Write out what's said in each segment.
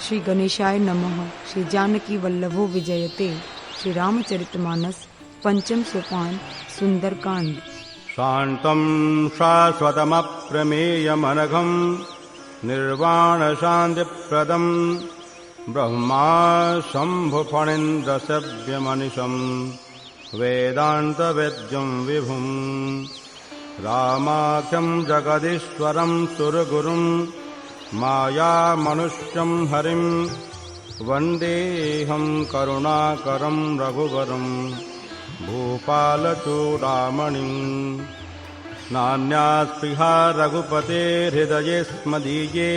श्री गणेशाय नमः। श्री जानकी वल्लभो विजयते। श्री रामचरितमानस पंचम सोपान सुंदरकांड। शांतं शाश्वतमप्रमेयमनघं निर्वाणशान्तिप्रदं ब्रह्मा शम्भुफणीन्द्रसेव्यमनिशं वेदान्तवेद्यं विभुं रामाख्यं जगदीश्वरं सुरगुरुं मायामनुष्यं हरिं वन्देऽहं करुणाकरं रघुवरं भूपालचूडामणिं। नान्यास्पृहा रघुपतेर्हृदये स्मदीये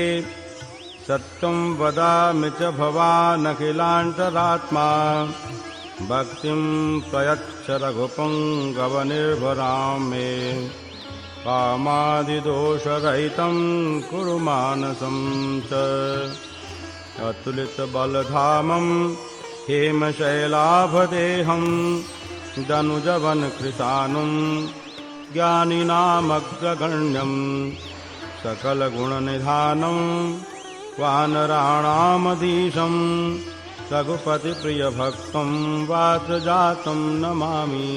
सत्यं वदामि च भवानखिलान्तरात्मा भक्तिं प्रयच्छ रघुपुङ्गवनिर्भरां मे कामादिदोषरहितं कुरु मानसं च। अतुलितबलधामं हेमशैलाभदेहं दनुजवनकृशानुं ज्ञानिनामग्रगण्यं सकलगुणनिधानं वानराणामधीशं रघुपतिप्रियभक्तं वातजातं नमामि।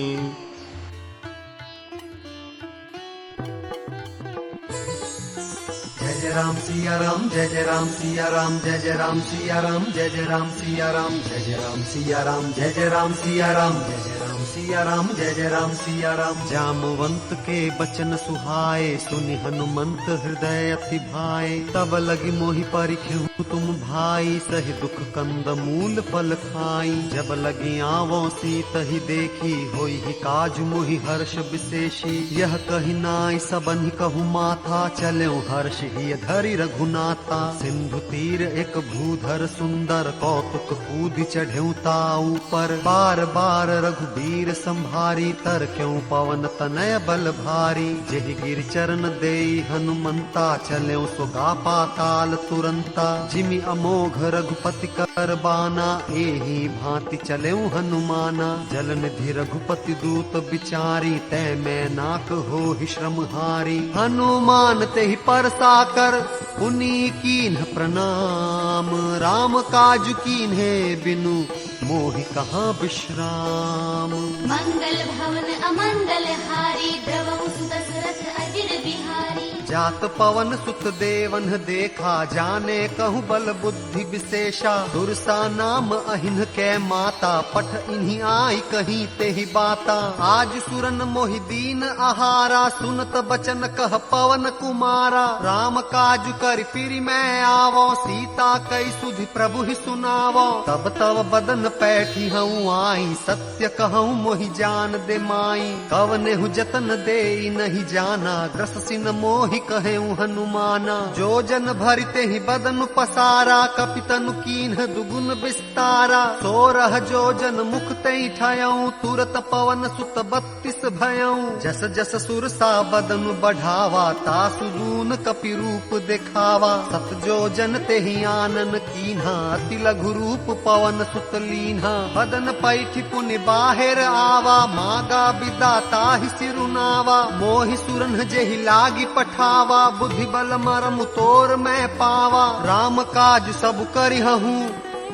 जय जय राम सिया राम, जय जय राम सिया राम, जय जय राम सिया राम, जय जय राम सिया राम, जय जय राम सिया राम, जय जय राम सिया राम, जय जय राम सिया राम, जय जय राम सिया राम। जामवंत के बचन सुहाए, सुनि हनुमंत हृदय अति भाए। तब लगी मोहि परिखेहु तुम भाई, सहि दुख कंद मूल फल खाई। जब लगी आवो सीतहि देखी, होई ही काज मोहि हर्ष विशेषी। यह कहि नाई सबनि कहु माथा, चलेउ हर्ष ही धरि रघुनाथा। सिंधु तीर एक भूधर सुंदर, कौतुक कूदि चढ़ेउ ताऊ पर। बार बार रघुबीर संभारी, तर क्यों पवन तनय बल भारी। जेहि गिर चरण देई हनुमंता, चलेउ सुगा पाताल तुरंता। जिमि अमोघ रघुपति कर बाना, एही भांति चलेउ हनुमाना। जल निधि रघुपति दूत बिचारी, तै मैं नाक हो ही श्रम हारी। हनुमान तेहि परसा कर, पुनि कीन्ह प्रणाम। राम काज कीन्हे बिनु, मोहि कहाँ विश्राम। मंगल भवन अमंगल हारी, द्रवहु सुत दशरथ अजिर बिहारी। जात पवन सुत देवन देखा, जाने कहूँ बल बुद्धि विशेषा। दुर्सा नाम अहिन कै माता, पठ इन्हीं आई कहीं तेहि बाता। आज सुरन मोहि दीन आहारा, सुनत बचन कह पवन कुमारा। राम काज कर फिर मैं आवो, सीता कई सुधि प्रभु ही सुनावो। तब तब बदन पैठी हूँ आई, सत्य कहूँ मोहि जान दे माई। कवने हूँ जतन दे नहीं जाना, ग्रस सिन मोहि कहेऊ हनुमाना। जो जन भरते ही बदन पसारा, कपितनु कीन्ह दुगुन विस्तारा। 16 जो जन मुख तई ठायऊ, तुरत पवन सुत 32 भयऊ। जस जस सुरसा बदन बढ़ावा, तासु दून कपि रूप दिखावा। 7 जो जन तेहि आनन कीन्हा, अति लघु रूप पवन सुत लीन्हा। बदन पैठी पुनि बाहिर आवा, मागा बिदा ताहि सिरुनावा। मोहि सुरन जेहि लागी पठावा, बुद्धि बल मरम तोर मैं पावा। राम काज सब करिहूँ,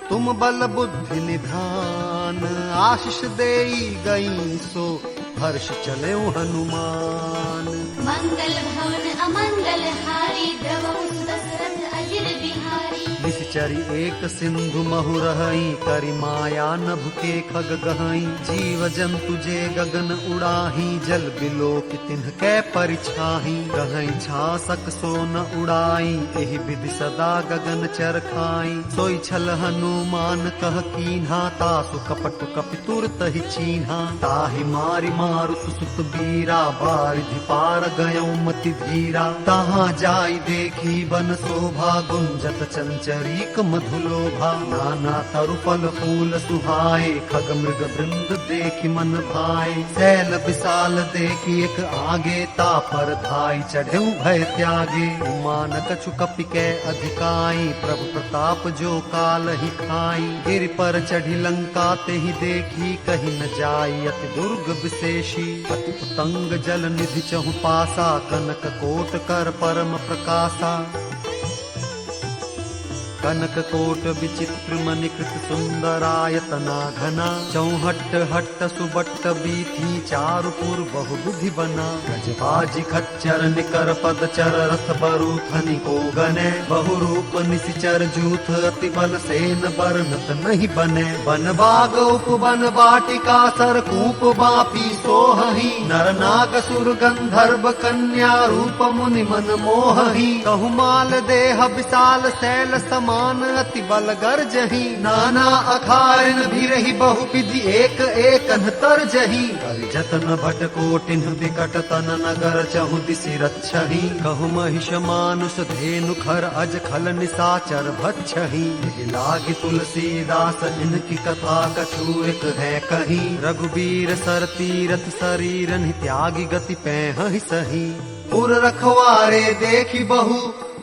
तुम बल बुद्धि निधान। आशीष देई गई सो, हर्ष चलेउ हनुमान। मंगल भवन अमंगल हारी, द्रवहु सुत दशरथ अजिर बिहारी। निश्चरी एक सिंधु महु रहई, करि माया नभ के खग गहई। जीव जंतु जे गगन उड़ाही, जल बिलो कि तिन्ह कै परिछाही। गहई छासक सो न उड़ाई, एहि विधि सदा गगन चर खाई। सोई छल हनुमान कह कीन्हा, तासु कपटु कपि तुरत ही चीन्हा। ताहि मारि मारुत सुत बीरा, बारिधि पार गयौ मति धीरा। तहाँ जाई देखी बन शोभा, गुंजत चंचरीक मधुलोभा। नाना तरु फल फूल सुहाए, खग मृग वृंद देखी मन भाए। सैल विशाल देखी एक आगे, तापर धाई चढ़ेउ भय त्यागे। उमान कछु कपि कै अधिकाई, प्रभु प्रताप जो काल ही खाई। गिर पर चढ़ी लंका तेहि देखी, कहीं न जाई अति दुर्ग विशेषी। अति उतंग जल निधि चहु पासा, कनक कोट कर परम प्रकाशा। कनक कोट विचित्र मणिकृत सुंदरायतना घना, चौहट्ट हट्ट सुबट्ट बीथी चारुपुर बहुविधि बना। गजबाजी खच्चर निकर पद चर रथ बरूथनि को गने, बहुरूप निशिचर जूथ अति बल सेन बरनत नहीं बने। बन बाग उपवन वाटिका सरकूप बापी सोहहि, नर नाग सुर गंधर्व कन्या रूप मुनि मन मोहहि। कहु माल देह विशाल शैल समान अति बल गर्जहि, नाना अखारिन भिरहि बहुविधि एक एक अंतर जहि। कर जतन भट कोटिन विकट तन नगर चहु दिशि रक्षहि, कहु महिष मानुष धेनु खर अज खल निशाचर भक्षहि। लागी तुलसीदास इनकी कथा कछु एक है कही, रघुबीर सर तीरथ शरीरन त्यागी गति पैहि सही। पुर रखवारे देखी बहु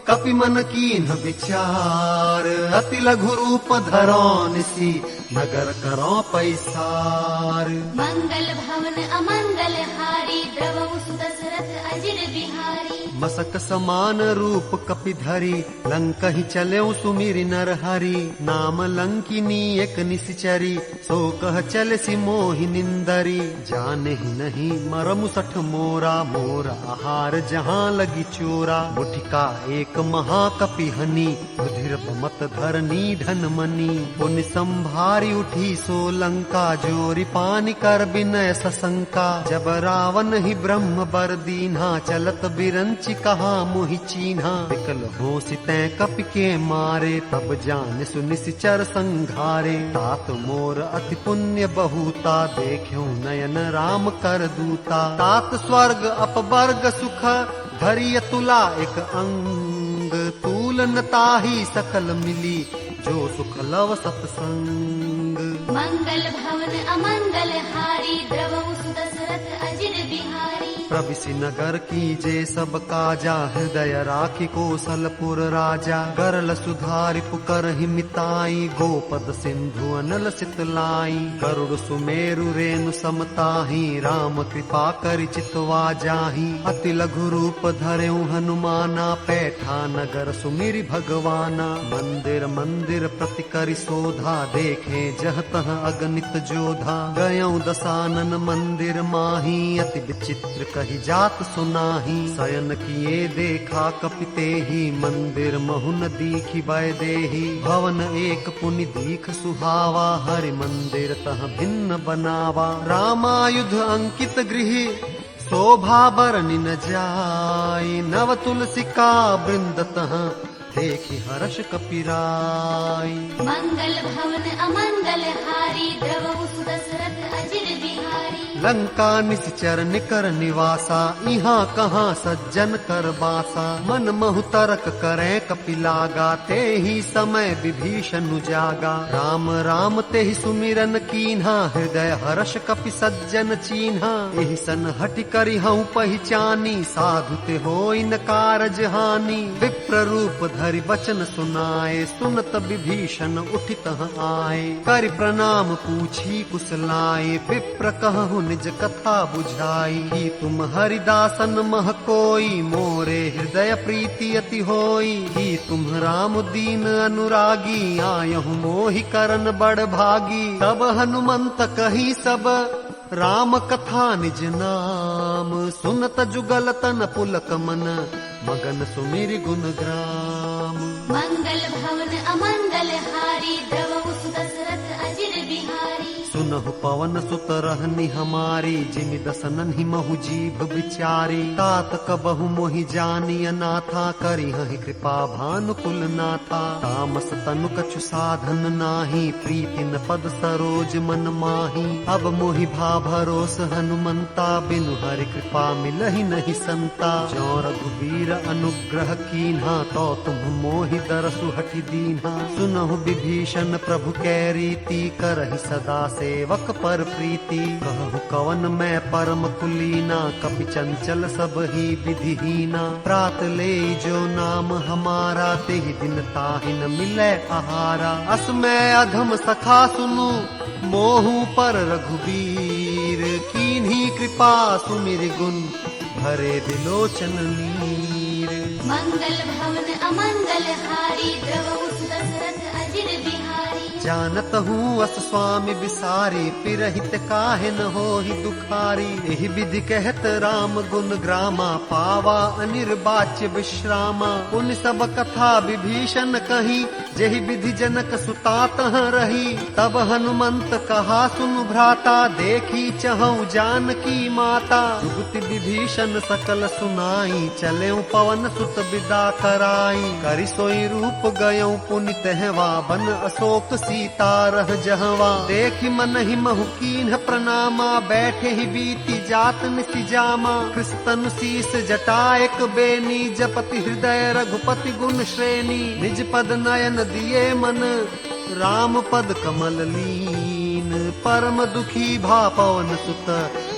कपि मन कीन्ह विचार, अति लघु रूप धरो निसी नगर करो पैसार। मंगल भवन अमंगल हारी, द्रवहु सुदशरथ अजिर बिहारी। मसक समान रूप कपि धरी, लंकहि चलेउ सुमिरि नर हरि। नाम लंकिनी एक निशिचरी, सो कह चले सि मोहि निंदरी। जाने ही नहीं मरमु सठ मोरा, मोर आहार जहाँ लगी चोरा। मुठिका एक महाकपि हनी, रुधिर मत धरनी धन मनी। पुण्य संभारी उठी सो लंका, जोरी पानी कर विनय सशंका। जब रावण ही ब्रह्म बर दीन्हा, चलत बिरंच कहा मोहि चीन्हा। विकल हो सितै कपि के मारे, तब जान सुनिशिचर संघारे। तात मोर अति पुण्य बहुता, देख्यो नयन राम कर दूता। तात स्वर्ग अपवर्ग सुख, धरिय तुला एक अंग। तूल न ताहि सकल मिली, जो सुख लव सतसंग। मंगल भवन अमंगल हारी, द्रवहु सुदशरथ अजिर बिहारी। प्रविशि नगर कीजे सब काजा, हृदय राखी कौशलपुर राजा। गरल सुधारि पुकर मिताई, गोपद सिंधु अनल सितलाई। गरुड़ सुमेरु रेणु समताही, राम कृपा करि चितवा जाही। अति लघु रूप धरेउ हनुमाना, पैठा नगर सुमिरि भगवाना। मंदिर मंदिर प्रति करि शोधा, देखे जह तह अगणित जोधा। गयौ दसानन मंदिर माही, अति विचित्र कही जात सुनाही। शयन किए देखा कपिते ही, मंदिर महुन दीखि वै देही। भवन एक पुनि दीख सुहावा, हरि मंदिर तह भिन्न बनावा। रामायुध अंकित गृह, शोभा बरनि न जाय। नव तुलसिका वृंद तह, देखि हर्ष कपिराय। मंगल भवन अमंगल हारी, द्रवहु सुदशरथ अजिर बिहारी। लंका निश्चर निकर निवासा, यहाँ कहाँ सज्जन कर बासा। मन महु तरक करे कपिलागा, ते ही समय विभीषण जागा। राम राम ते ही सुमिरन कीन्हा, हृदय हर्ष कपि सज्जन चीन्हा। एहि सन हटि करि हऊँ पहिचानी, साधु ते होई न कारज हानि। विप्र रूप धरि वचन सुनाए, सुनत विभीषण उठित आए। करि प्रणाम पूछी कुशलाए, विप्र कहु निज कथा बुझाई। कि तुम हरिदासन मह कोई, मोरे हृदय प्रीति अति होई। कि तुम राम दीन अनुरागी, आयहु मोहि करन बड़ भागी। तब हनुमंत कही सब, राम कथा निज नाम। सुनत जुगल तन पुलक मन, मगन सुमिरि गुण ग्राम। मंगल भवन अमंगल हारी, द्रवहु सुदशरथ अजिर बिहारी। सुनहु पवन सुत रहनी हमारी, जिमि दसनन ही महु जीभ विचारी। तात कबहु मोहि जानी अनाथा, करी हहि कृपा भानुकुल नाथा। तामस तनु कछु साधन नाही, प्रीति न पद सरोज मन माही। अब मोहि भा भरोस हनुमंता, बिनु हरि कृपा मिलहि नहीं संता। जो रघुबीर अनुग्रह कीन्हा, तो तुम मोहि दरसु हठि दीन्हा। सुनहु विभीषण प्रभु कै रीति, करहि सदा सेवक पर प्रीति। कहु कवन मैं परम कुलीना, कपि चंचल सब ही विधिहीना। प्रात ले जो नाम हमारा, तेहि दिन ताहि न मिलै आहारा। अस मैं अधम सखा सुनु, मोहु पर रघुबीर। कीन्ही कृपा सुमिरि गुण, भरे बिलोचन नीर। मंगल भवन अमंगल हारी, द्रवहु सुदशरथ जानत हूँ अस स्वामी बिसारी, पिरहित काहे न होहि दुखारी। एहि विधि कहत राम गुण ग्रामा, पावा अनिर्वाच्य विश्रामा। पुण्य सब कथा विभीषण कही, जेहि विधि जनक सुता तह रही। तब हनुमंत कहा सुनु भ्राता, देखी चहु जानकी माता। जुगति विभीषण सकल सुनाई, चले पवन सुत विदा कराई। करि सोई रूप गयऊ पुनि तहवा, बन अशोक सीता रह जहवा। देखि मन ही महु कीन्ह प्रणामा, बैठे ही बीती जात निसि जामा। कृष्ण शीस जटा एक बेनी, जपति हृदय रघुपति गुण श्रेणी। निज पद नयन दिए मन, राम पद कमल लीन। परम दुखी भा पवन सुत,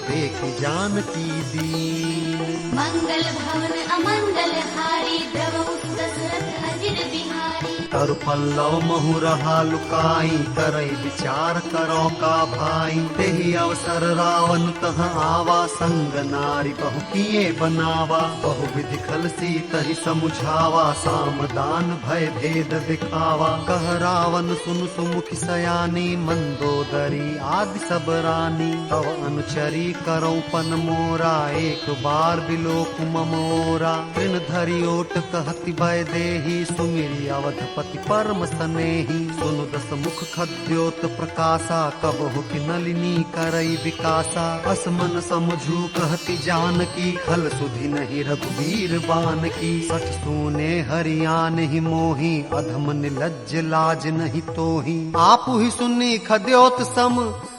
देखि जानकी दीन। मंगल भवन अमंगल हारी, द्रवहु दशरथ अजिर बिहारी। तरु पल्लव महु रहा लुकाई, करई विचार करो का भाई। तेहि अवसर रावण तह आवा, संग नारी बहु किए बनावा। बहु विधि खल सीतहि समुझावा, सामदान भय भेद दिखावा। कह रावण सुन सुमुखि सयानी, मंदोदरी आदि सब रानी। तव अनुचरी करौ पन मोरा, एक बार बिलोक मम ओरा। तृण धरि ओट कहति भय देहि, सुमिरि अवधपति परम सनेहि। सुनु दस मुख खद्योत प्रकाशा, कबहु कि नलिनी करई विकासा। असमन समझू कहति जानकी, खल सुधि नहीं रघुवीर बान की। सठ सूने हरियान ही मोही, अधम निलज्ज लाज नहीं तोही। आपु ही सुनी खद्योत सम,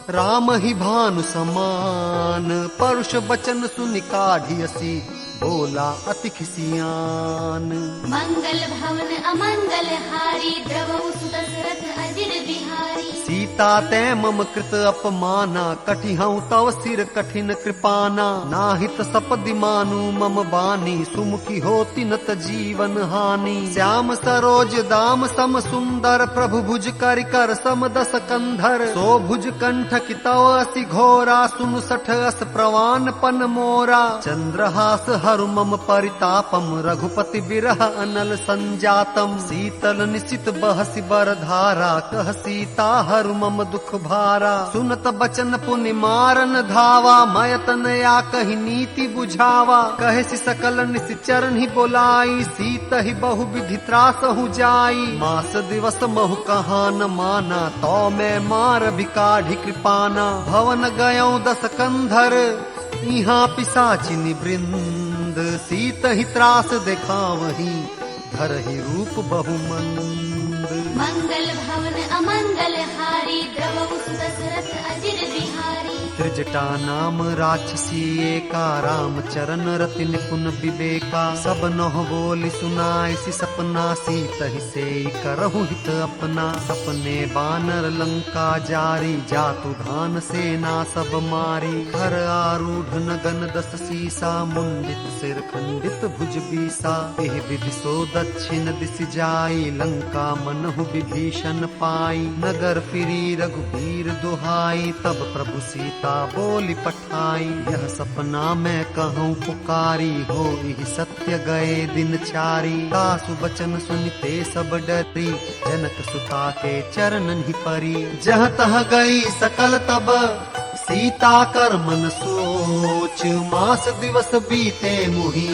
राम ही भानु समान। परुष बचन सुनि काढ़ियसी, बोला अति खिसियान। मंगल भवन अमंगल हारी, द्रवहु दशरथ अजिर बिहारी। सीता ते मम कृत अपमाना, कटिहउ तव सिर कठिन कृपाना। नाहित सपदि मानु मम बानी, सुमुखी होति न त जीवन हानि। श्याम सरोज दाम सम सुंदर, प्रभु भुज करि कर सम दस कंधर। सो भुज कंठ की तव असि घोरा, सुनु सठ अस प्रवान पन मोरा। चंद्रहास हरु मम परितापम, रघुपति विरह अनल संजातम। शीतल निश्चित बहसि बर धारा, कह सीता हरु मम दुख भारा। सुनत बचन पुनि मारन धावा, मयतन या कही नीति बुझावा। कहे सकल निश्चर ही बोलाई, सीत ही बहु विधि त्रासहु जाई। मास दिवस महु कहा न माना, तो मैं मार भी काढ़ी कृपाना। भवन गयौ दस कंधर, इहाँ पिसाचिनी वृंद। सीत ही त्रास देखावही, धरहि रूप बहुमंद। मंगल भवन अमंगल हारी, द्रवहु दशरथ अजिर बिहारी। त्रिजटा नाम राक्षसी एका, राम चरण रति निपुण विवेका। सब नह बोली सुनाई सि सपना, सीतहि सेई करहु हित अपना। सपने बानर लंका जारी, जातु धान सेना सब मारी। घर आरूढ़ नगन दस सीसा, मुंडित सिर खंडित भुज बीसा। एहि विधि सो दक्षिण दिस जाई, लंका मनहु विभीषण पाई। नगर फिरी रघुबीर दुहाई, तब प्रभु सीता बोली पठाई। यह सपना मैं कहूँ पुकारी, हो यही सत्य गए दिन चारी। सासु बचन सुनते सब डरी, जनक सुता के चरणन ही परी। जह तह गई सकल तब, सीता कर मन सोच। मास दिवस बीते मुहि,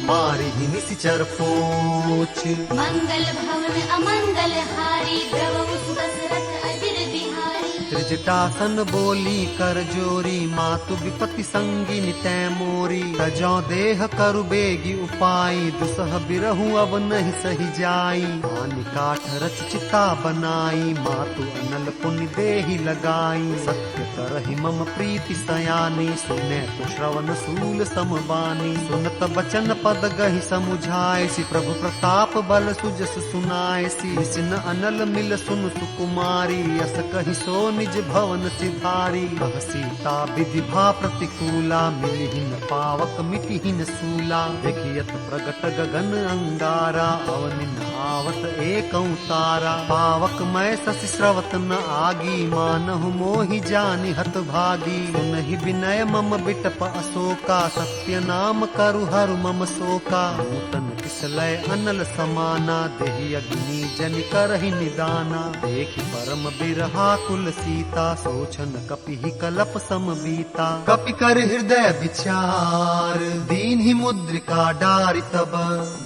मारी ही निश्चर पोच। मंगल भवन अमंगल हारी, द्रवहु दशरथ अजिर बिहारी। त्रिजटासन बोली कर जोरी, मातु विपति संगी तै मोरी। तजौ देह करु बेगी उपाई, दुसह बिरहु अब नहीं सही जाई। हानि काठ रच चिता बनाई, मातु अनल पुण्य देहि लगाई। सत्य करहि मम प्रीति सयानी, सुने तो श्रवण सूल समबानी। सुनत बचन पद गहि समुझाय, सि प्रभु प्रताप बल सुजस सुनाय। सिन अनल मिल सुन सुकुमारी, यस कहि सो निज भवन सिधारी। कह सीता विधि भा प्रतिकूला, मिलिहिन पावक मिटिहिन सूला। देखियत प्रगट गगन अंगारा, अवनिन आवत एकौ तारा। पावक मैं शशि स्रवत न आगी, मानहु मोहि जानि हत भागी। सुनहि विनय मम बिटप अशोका, सत्य नाम करु हरु मम शोका नूतन किसलय अनल समाना देहि अग्नि जन करहि निदाना देखि परम बिरहा कुल सीता सोचन कपि कलप सम बीता कपि कर हृदय विचार दीन ही मुद्रिका डारि तब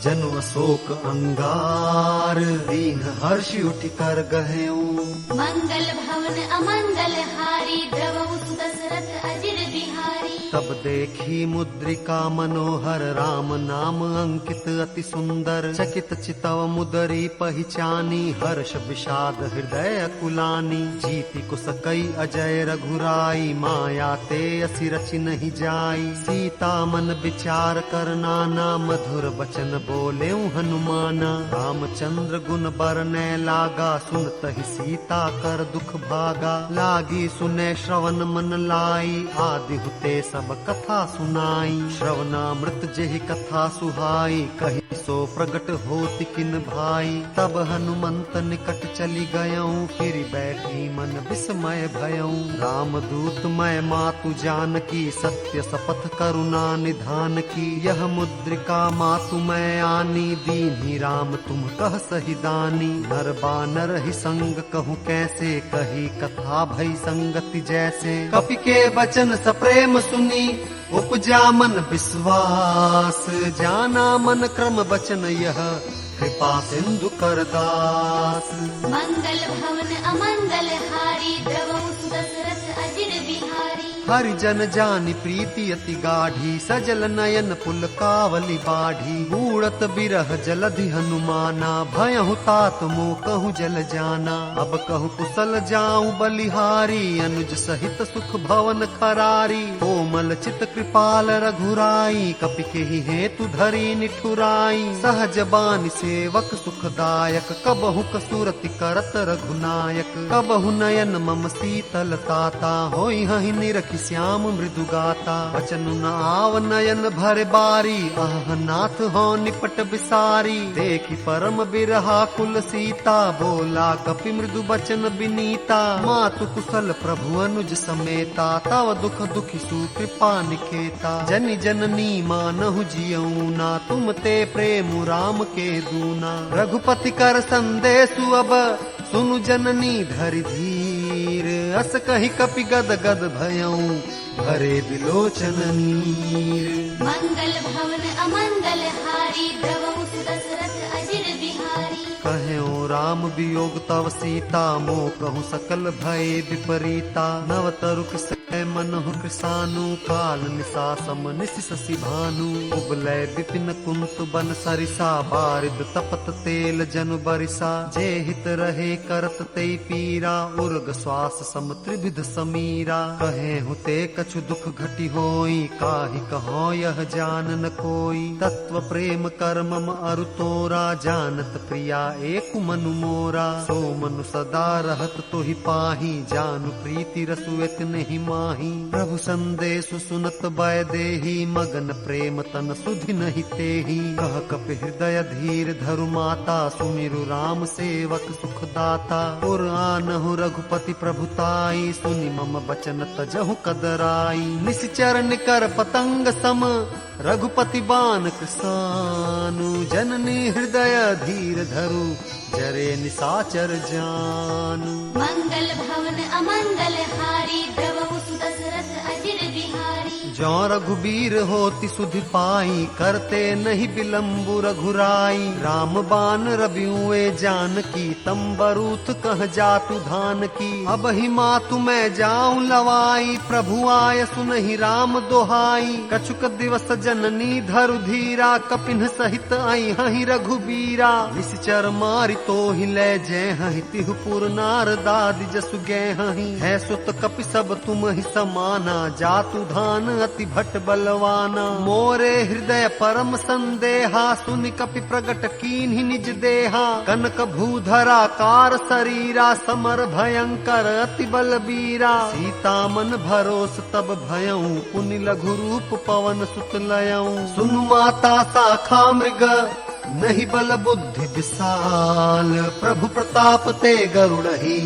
जनु अशोक अंगार दीन हर्ष उठि कर गहेऊ मंगल भवन अमंगल हारी द्रवहु सुदशरथ अजिर बिहारी तब देखी मुद्रिका मनोहर राम नाम अंकित अति सुंदर चकित चितव मुदरी पहचानी हर्ष विषाद हृदय अकुलानी जीति कुस कई अजय रघुराई माया ते असि रचि नहीं जाई सीता मन विचार कर नाना मधुर वचन बोले हनुमाना रामचंद्र गुण बरने लागा सुनत ही सीता कर दुख भागा लागी सुने श्रवण मन लाई आदि हुते सब कथा सुनाई श्रवणामृत जेहि कथा सुहाई कही सो प्रगट होति किन भाई तब हनुमंत निकट चली गयऊं फिर बैठी मन विस्मय भयऊं राम दूत मैं मातु जानकी सत्य शपथ करुणा निधान की यह मुद्रिका मातु मैं आनी दीन्ही राम तुम कह सही दानी नर बानर ही संग कहूँ कैसे कही कथा भई संगति जैसे कपि के वचन सप्रेम सुनी उपजा मन विश्वास जाना मन क्रम वचन यह कृपा सिंधु करदास मंगल भवन अमंगल हारी द्रवहु सुदशरथ अजिर बिहारी हरिजन जानि प्रीति अति गाढ़ी सजल नयन पुलकावली बाढ़ी बूढ़त बिरह जलधि हनुमाना भयहु तात मोह कहूँ जल जाना अब कहूँ कुशल जाऊं बलिहारी अनुज सहित सुख भवन खरारी कोमल चित कृपाल रघुराई कपि केहि हेतु धरी निठुराई सहज बानि सेवक सुखदायक कबहु कसुरति करत रघुनायक कबहु नयन मम शीतल ताता होई हहि निरखि श्याम मृदु गाता वचन न आव नयन भर बारी आह नाथ हो निपट बिसारी देखी परम बिरहा कुल सीता बोला कपि मृदु बचन बिनीता मातु कुशल प्रभु अनुज समेता तव दुख दुखी सुकृपा निकेता जनि जननी मानहु जियऊ ना तुम ते प्रेम राम के दूना रघुपति कर संदेशु अब सुनु जननी धरि धीर अस कहि कपि गद गद भयऊ भरे बिलोचन नीर मंगल भवन अमंगल हारी द्रवहु सुदशरथ अजिर बिहारी कहेऊ राम वियोग तव सीता मोह कहूँ सकल भय विपरीता नव तरुक से मनहु कृसानु काल निशा सम निशि शशि भानु उबलय विपिन कुंत बन सरिसा बारिद तपत तेल जनु बरिसा जे हित रहे करत ते पीरा उर्ग श्वास सम त्रिविध समीरा कहे हुते कछु दुख घटी होई काहि कहो यह जान न कोई तत्व प्रेम कर मम अरु तोरा जानत प्रिया एक मनु मोरा सो मनु सदा रहत तो ही पाही जानु प्रीति रसुएत नहीं माही प्रभु संदेशु सुनत बय देही मगन प्रेम तन सुधि नहीं तेही कह कपि हृदय धीर धरु माता सुमिरु राम सेवक सुखदाता पुर आनहु रघुपति प्रभुताई सुनि मम बचन तजहु कदराई निश्चर निकर पतंग सम रघुपति बान कृसानु जननी हृदय धीर धरु जरे निसाचर जानु मंगल भवन अमंगल हारी द्रवहु सुदशरथ अजिर बिहारी जौ रघुबीर होति सुधि पाई करते नहीं बिलम्बु रघुराई राम बान रबियुए जानकी तम्बरूथ कह जातु धान की अब ही मातु मैं जाऊं लवाई प्रभु आय सुनहि राम दोहाई कछुक दिवस जननी धरु धीरा कपिन सहित आई हहि रघुबीरा निश्चर मारि तो ही ले जय हहि तिहुपुर नार दादि जसु गे हहि है सुत कपि सब तुम ही समाना जातु धान अति भट बलवाना मोरे हृदय परम संदेहा सुनि कपि प्रगट कीन्हि निज देहा कनक भूधरा कार शरीरा समर भयंकर अति बलबीरा सीता मन भरोस तब भयऊ पुनि लघु रूप पवन सुत लयऊ सुनु माता शाखा मृग नहीं बल बुद्धि विशाल प्रभु प्रताप ते गरुड़हि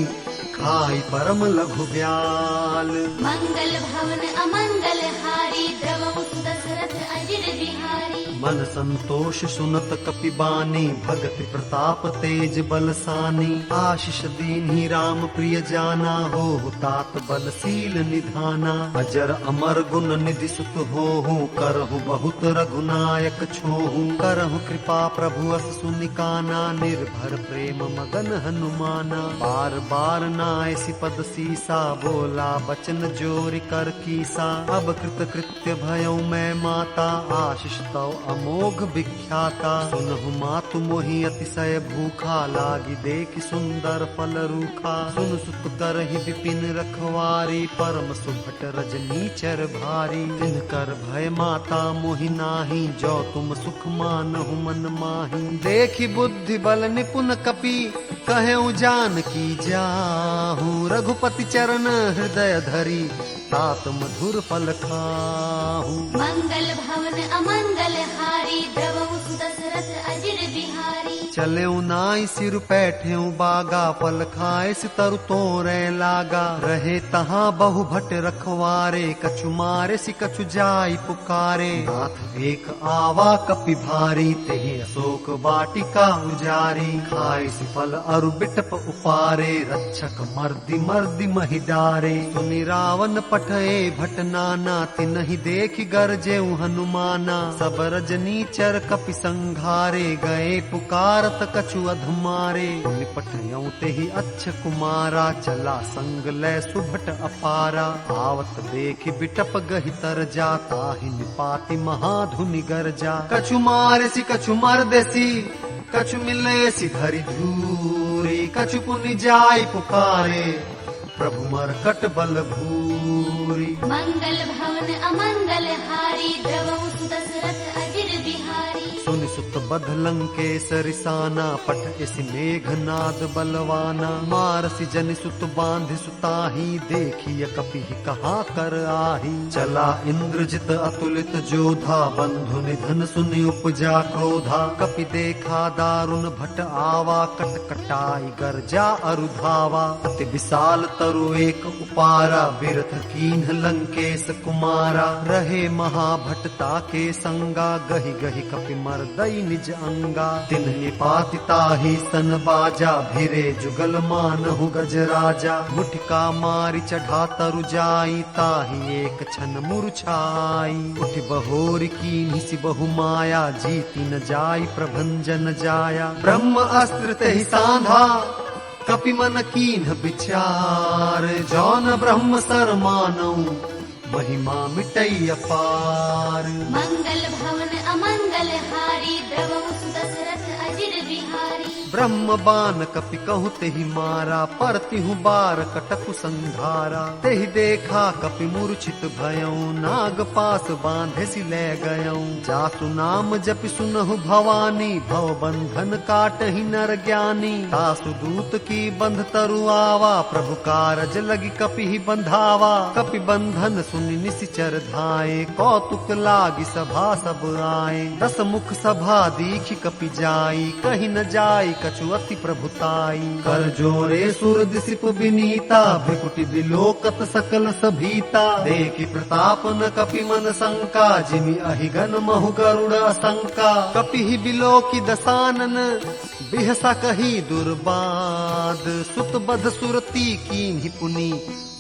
खाई परम लघु ब्याल मंगल भवन अमंगल हारी द्रवहु सुदशरथ अजिर अजिर बिहारी। मन संतोष सुनत कपि बानी, भगति प्रताप तेज बलसानी। आशीष दीन्ही राम प्रिय जाना, हो तात बलशील निधाना। अजर अमर गुण निधि सुत होहु, करहु बहुत रघुनायक छोहु। करहु कृपा प्रभु अस सुनिकाना, निर्भर प्रेम मगन हनुमाना। बार बार नायसी पद सीसा, बोला बचन जोरि कर कीसा। अब कृत कृत्य भयउ मैं माता, आशीष तव अमोघ विख्याता। सुनहु मातु मोहि अतिशय भूखा, लागी देखि सुंदर फल रूखा। सुन सुत करहि विपिन रखवारी, परम सुभट रजनीचर भारी। तिनकर भय माता मोहि नाही, जो तुम सुख मानहु मन माही। देखि बुद्धि बल निपुण कपि, कहऊँ जानकी जाहू। रघुपति चरण हृदय धरी, तात मधुर फल खाहू। मंगल भवन अमंगल हारी, द्रवहु सुदशरथ अजिर बिहारी। चलेऊ नाई सिर पैठेऊ बागा, फल खाए सितरु तोरे लागा। रहे तहाँ बहु भट रखवारे, कछु मारे सि कछु जाई पुकारे। नाथ एक आवा कपि भारी, तेहि अशोक वाटिका उजारी। खाए सि फल अरु बिटप उपारे, रक्षक मर्दि मर्दि महि डारे। सुनि रावण पठए भट नाना, तिनहि देखि गरजेऊ हनुमाना। सब रजनीचर कपि संघारे, गए पुकारत कछु अधमारे। निपटयऊ तेहि अच्छ कुमारा, चला संग लै सुभट अपारा। आवत देखि बिटप गहि तर जा, ताहि निपाति महाधुनि गरजा। कछु मारेसि कछु मर्देसि, कछु मिलेसि धरि धूरी। कछु पुनि जाई पुकारे, प्रभु मरकट बल भूरी। मंगल भवन अमंगल हारी, द्रवहु सुदशरथ अजिर बिहारी। सुनि सुत बध लंकेश रिसाना, पठ इस मेघनाद बलवाना। मारसि जनि सुत बांधि सुताही, देखिय कपिहि कहाँ कर आही। चला इंद्रजित अतुलित जोधा, बंधु निधन सुनि उपजा क्रोधा। कपि देखा दारुण भट आवा, कट कटाई गरजा अरु धावा। अति विशाल तरु एक उपारा, बिरथ कीन्ह लंकेश कुमारा। रहे महाभटता के संगा, गहि गहि कपि मर्दई निज अंगा। तिन्हि पातिताहि सन बाजा, भिरे जुगल मानहु गजराजा। मुठिका मारि चढ़ा तरु जाई, ताहि एक छन मुरछाई। उठि बहोर कीन्हि सि बहु माया, जीति न जाई प्रभंजन जाया। ब्रह्म अस्त्र तेहि सांधा, कपि मन कीन्ह विचार। जौन ब्रह्म सर मानऊ, महिमा मिटई अपार। मंगल भवन अमंगल हारी, द्रवहु सुदशरथ अजिर बिहारी। ब्रह्म बान कपि कहु तेहि मारा, परतिहु बार कटकु संधारा। तेहि देखा कपि मूर्छित भयऊ, नाग पास बांधे सि ले गयऊ। जासु नाम जपि सुनहु भवानी, भव बंधन काटहि नर ज्ञानी। तासु दूत की बंध तरु आवा, प्रभु कारज लगी कपि बंधावा। कपि बंधन सुनि निसिचर धाये, कौतुक लागी सभा सब आए। दस मुख सभा दीखि कपि जाई, कहि न जाई कछु अति प्रभुताई। कर जोरे सुर दिसिप विनीता, भ्रिकुटि विलोकत सकल सभीता। देखि प्रताप न कपि मन शंका, जिमि अहिगन महु गरुड़ शंका। कपिहि विलोकि दसानन, बिहसा कही दुर्बाद। सुत बध सुरती कीन्हि पुनि,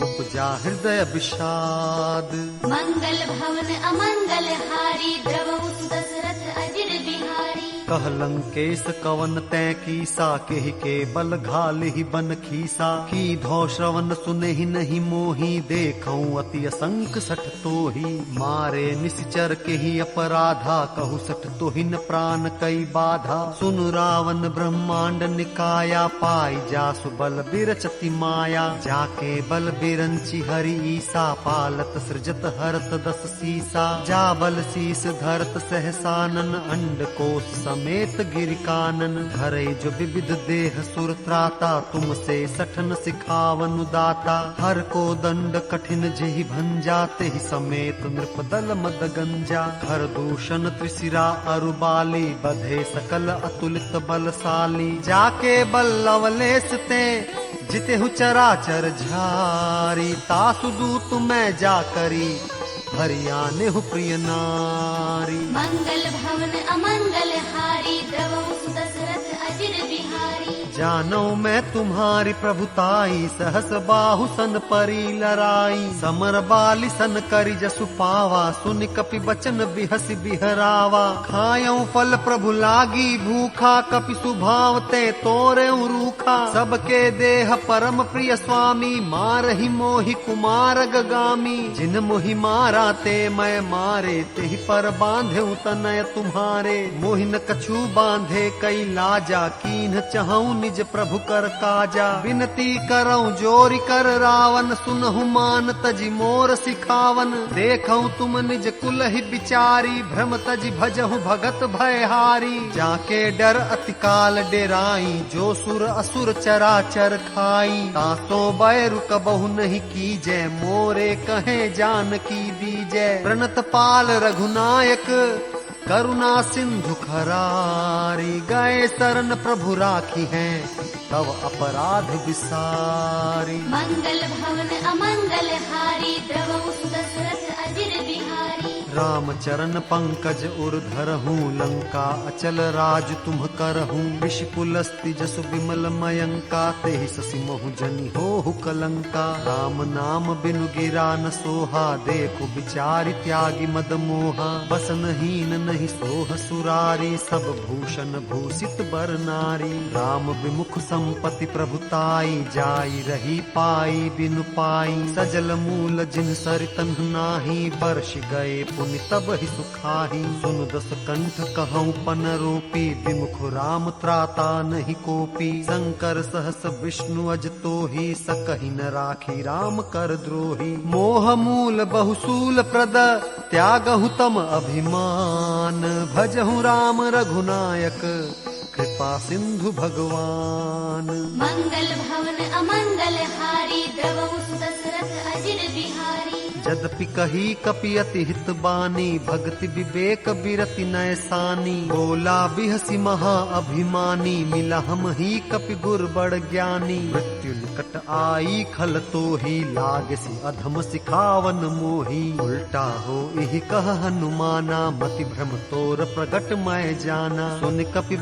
उपजा हृदय विषाद। मंगल भवन अमंगल हारी, द्रवहु सुदशरथ अजिर बिहारी। कह लंकेश कवन तै कीसा, केहि के बल घालिहि बन खीसा। की धौ श्रवण सुनेहि नहीं मोही, देखऊं अति असंख सठ तोही। मारे निश्चर केहि अपराधा, कहु सठ तोहिन प्राण कई बाधा। सुन रावण ब्रह्मांड निकाया, पाई जासु बल बिरचति माया। जाके बल बिरंचि हरि ईसा, पालत सृजत हरत दस सीसा। जा बल शीस धरत सहसानन, अंड कोश समेत गिरिकानन। धरे जो विविध देह सुर त्राता, तुमसे सठन सिखावन दाता। हर को दंड कठिन जेहि भंजा, तेहि समेत नृपदल मद गंजा। हर दूषण त्रिशिरा अरुबाली, बधे सकल अतुलित बलशाली। जाके बल लवलेश ते, जितेहु चराचर झारी। तासु दूत मैं जा करी, हरियाणे हु प्रिय नारी। मंगल भवन अमंगल हारी द्रवहु सुदशरथ अजिर बिहारी। जानो मैं तुम्हारी प्रभुताई सहस बाहु सन परी लराई। समर बाली सन करि जसु पावा सुन कपि बचन बिहसि बिहरावा। खायऊ फल प्रभु लागी भूखा कपि सुभाव ते तोरे रूखा। सबके देह परम प्रिय स्वामी मारहि मोहि कुमार गगामी। जिन मोहि मारा ते मैं मारे तेहि पर बांधे तनय तुम्हारे। मोहि न कछु बांधे कई लाजा कीन्ह चहऊ निज प्रभु कर काजा। विनती करऊं जोरी कर रावण सुनहु मान तजि मोर सिखावन। देखऊं तुम निज कुल ही बिचारी भ्रम तजि भजहु भगत भयहारी। जाके डर अतिकाल डेराई जो सुर असुर चराचर खाई। तासो बैरु कबहु नहीं कीजै मोरे कहे जान की दीजै। प्रणत पाल रघुनायक करुणा सिंधु खरारी। गए शरण प्रभु राखी हैं तव अपराध विसारी। मंगल भवन अमंगल हारी द्रवहु सुदशरथ अजिर बिहारी। राम चरण पंकज उर धरहूँ लंका अचल राज तुम करहूँ। विष पुलस्ति जसु विमल मयंका तेहि ससि महु जनि होहु कलंका। राम नाम बिनु गिरा न सोहा देखो बिचारी त्यागी मद मोहा। बसनहीन नहीं सोह सुरारी सब भूषण भूषित बर नारी। राम विमुख संपत्ति प्रभुताई जाई रही पाई बिनु पाई। सजल मूल जिन सरितन नाही बरष गए पुनि तब ही सुखाही। सुन दस कंठ कहूँ पन रोपी विमुख राम त्राता नहीं कोपी। शंकर सहस विष्णु अज तो ही सकहि न राखी राम कर द्रोही। मोह मूल बहुसूल प्रद त्यागहु तम अभिमान। भजहु राम रघुनायक कृपा सिंधु भगवान। मंगल भवन अमंगल हारी द्रवहु सुदशरथ अजिर बिहारी। यद्यपि कही कपि अति हित बानी भक्ति विवेक बिरति नयसानी। बोला बिहसी महा अभिमानी मिला हम ही कपि गुर बड़ ज्ञानी। मृत्यु निकट आई खल तो ही लागसी अधम सिखावन मोही। उल्टा हो इहि कह हनुमाना मति भ्रम तोर प्रगट मैं जाना। सुन कपि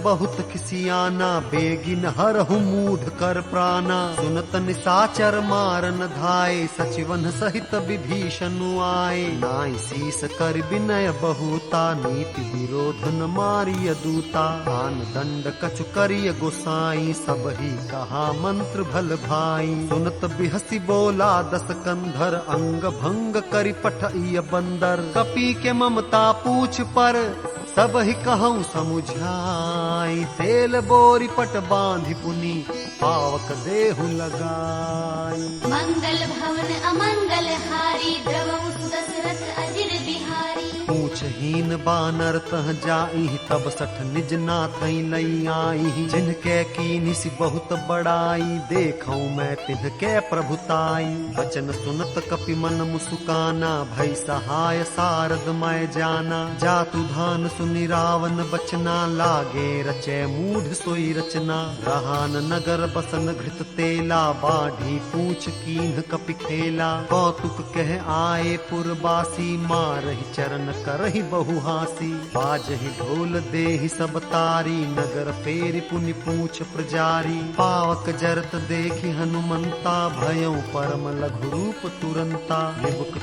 बहुत खिसियाना बेगिन हरहु मूढ़ कर प्राणा। सुनत निसाचर मारन धाये सचिवन सहित विभीषण आए। नाई शीस कर विनय बहुता नीति विरोध न मारिय दूता। दान दंड कछु करिय गोसाई सब ही कहा मंत्र भल भाई। सुनत बिहसी बोला दस कंधर अंग भंग करि पठइय बंदर। कपि के ममता पूछ पर सब ही कहूँ समुझाई। तेल बोरी पट बांधि पुनि पावक देहु लगाई। मंगल भवन अमंगल हारी द्रवहु सुदशरथ अजिर बिहारी। पूछहीन बानर तह जाई तब सठ निज नाथई लई आई। जिनके कीनिसि बहुत बड़ाई देखऊं मैं तिनके प्रभुताई। वचन सुनत कपि मन मुसुकाना भई सहाय सारद मैं जाना। जातु धान सुनि रावण बचना लागे रचे मूढ़ सोई रचना। रहान नगर बसन घृत तेला बाढ़ी पूछ कीन्ह कपि खेला। कौतुक कह आए पुरबासी मारहि चरण करहि बहु हासी। बाजहि ढोल देहि सब तारी नगर फेरि पुनि पूछ प्रजारी। पावक जरत देखि हनुमंता भयउ परम लघु रूप तुरंता। निबुक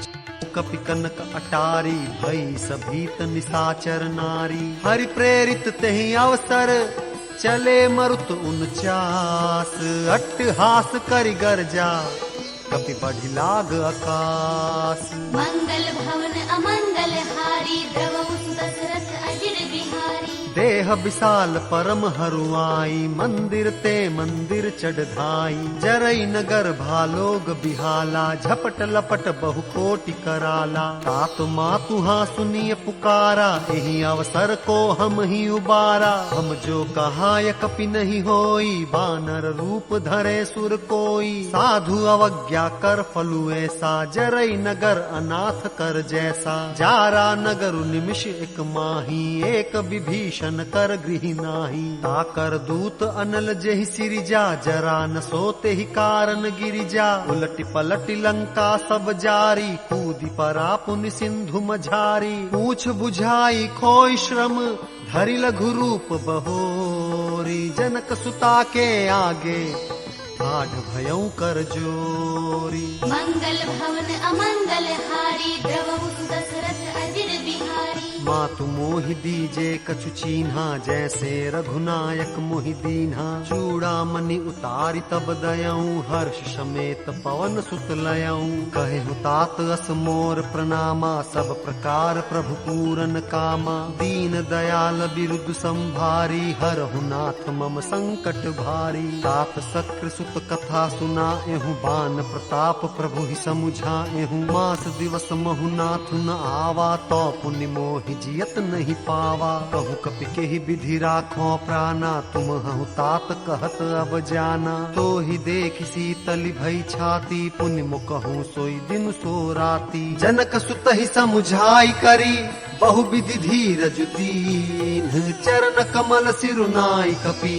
कपि कनक अटारी भई सभीत निसाचर नारी। हरि प्रेरित तेहि अवसर चले मरुत 49 अट्टहास करि गर्जा कपि बढ़ि लाग आकाश। मंगल भवन अमंगल हारी द्रवहु सुदशरथ अजिर बिहारी। देह विशाल परम हरुआई मंदिर ते मंदिर चढ़ाई। जरई नगर भालोग बिहाला झपट लपट बहु कोटि कराला। तात मातुहा सुनिय पुकारा यही अवसर को हम ही उबारा। हम जो कहाय कपि नहीं होई बानर रूप धरे सुर कोई। साधु अवज्ञा कर फलु ऐसा जरई नगर अनाथ कर जैसा। जारा नगर निमिष एक माही एक विभीषण विभीषण कर गृह नाही। ताकर दूत अनल जेहि सिरिजा, जरा न सोते ही कारण गिरिजा। उलटि पलटि लंका सब जारी, कूदि परा पुनि सिंधु मझारी। पूछ बुझाई खोई श्रम, धरि लघु रूप बहोरी। जनक सुता के आगे, आढ़ भयउ कर जोरी। मंगल भवन अमंगल हारी, द्रवहु दशरथ अजिर बिहारी। मातु मोहि दीजे कछु चीन्हा, जैसे रघुनायक मोहि दीन्हा। चूड़ामणि उतारी तब दयऊं, हर्ष समेत पवन सुत लयऊं। कहेहु तात अस मोर प्रणामा, सब प्रकार प्रभु पूरन कामा। दीन दयाल बिरुद संभारी, हरहु नाथ मम संकट भारी। तात सक्र सुत कथा सुनाएहु, बान प्रताप प्रभु ही समुझाएहु। मास दिवस महु नाथ न आवा, तो पुण्य मोहि जियत नहीं पावा। कहु कपि केहि विधि राखो प्राणा, तुम हहु तात कहत अब जाना। तो ही देख शीतल भई छाती, पुण्य मुकहु सोई दिन सो राती। जनक सुत ही समुझाई करी, बहु विधि धीरज दीन। चरण कमल सिरुनाई कपि,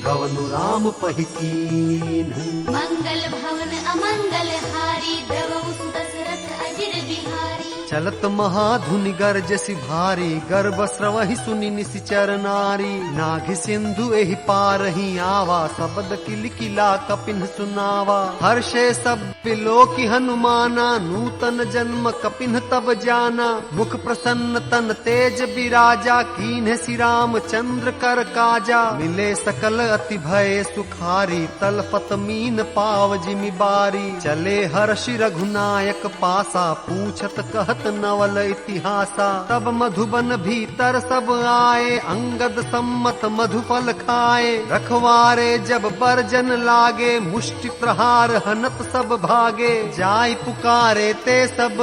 गवनु राम पहिकीन। मंगल भवन अमंगल हारी, द्रवहु दशरथ अजिर बिहारी। चलत महाधुनि गरजसि भारी, गर्भ स्रवहि सुनि निशिचर नारी। नाघि सिंधु एहि पारहि आवा, शब्द किलकिला कपिन सुनावा। हर्षे सब बिलोकि हनुमाना, नूतन जन्म कपिन तब जाना। मुख प्रसन्न तन तेज बिराजा, कीन्ह श्री राम चंद्र कर काजा। मिले सकल अति भय सुखारी, तलपत मीन पाव जिमि बारी। चले हर्षि रघुनायक पासा, पूछत कहत नवल इतिहासा। तब मधुबन भीतर सब आए, अंगद सम्मत मधुफल खाए। रखवारे जब बरजन लागे, मुष्टि प्रहार हनत सब भागे। जाय पुकारे ते सब,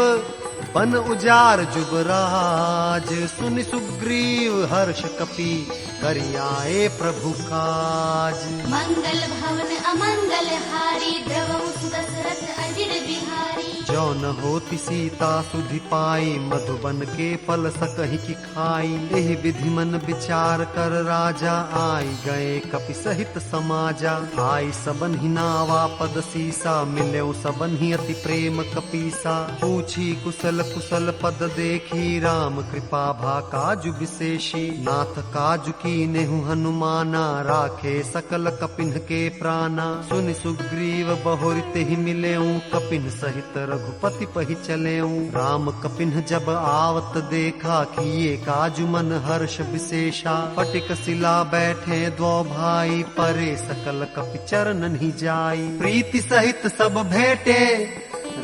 बन उजार जुबराज। सुनि सुग्रीव हर्ष कपि, करियाए प्रभु काज। मंगल भवन अमंगल हारी, द्रवहु दशरथ अजिर बिहारी। जो न होती सीता सुधि पाई, मधुबन के फल सकहि की खाई। एहि विधि मन विचार कर राजा, आई गए कपि सहित समाजा। आई सबन ही नावा पद सीसा, मिल्यो सबन ही अति प्रेम कपीसा। पूछी कुशल कुशल पद देखी, राम कृपा भा काजु विशेषी। नाथ काजु की नेहु हनुमाना, राखे सकल कपिन के प्राणा। सुनि सुग्रीव बहुरित ही मिलेऊ, कपिन सहित रघुपति पहि चलेऊ। राम कपिन जब आवत देखा, किए काजु मन हर्ष विशेषा। फटिक शिला बैठे द्वौ भाई, परे सकल कपि चरणन ही जाई। प्रीति सहित सब भेटे,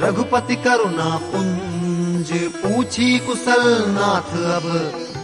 रघुपति करुणा पुंज। पूछी कुशल नाथ अब,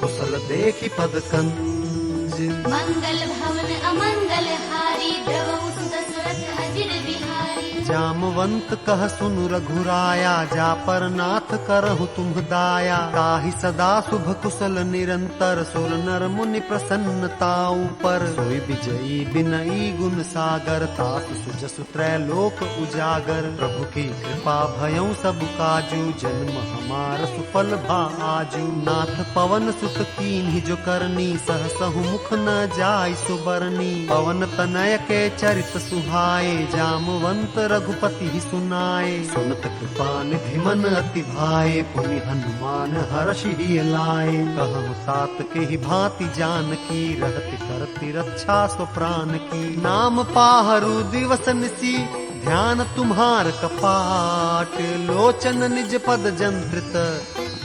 कुशल देखी पद कंज। मंगल भवन अमंगल हारी, द्रवहु दशरथ अजिर बिहारी। जामवंत कह सुनु रघुराया, जा पर नाथ करहु तुम दाया। ताहि सदा शुभ कुशल निरंतर, सुर नर मुनि प्रसन्नताऊ पर। सोई विजयी बिनई गुण सागर, ताप सुजसु त्रैलोक उजागर। प्रभु की कृपा भयउ सब काजू, जन्म हमार सुफल भा आजू। नाथ पवन सुत कीन्हि जो करनी, सहसहु मुख न जाय सुबरनी। पवन तनय के चरित सुहाए, जामवंत रघुपति ही सुनाए। सुनत कृपा निधि मन अति भाए, पुनि हनुमान हर्षि ही लाए। कहु तात के ही भांति जानकी, रहति करति रक्षा सो प्राण की। नाम पाहरु दिवस निसी, ध्यान तुम्हार कपाट। लोचन निज पद जंत्रित,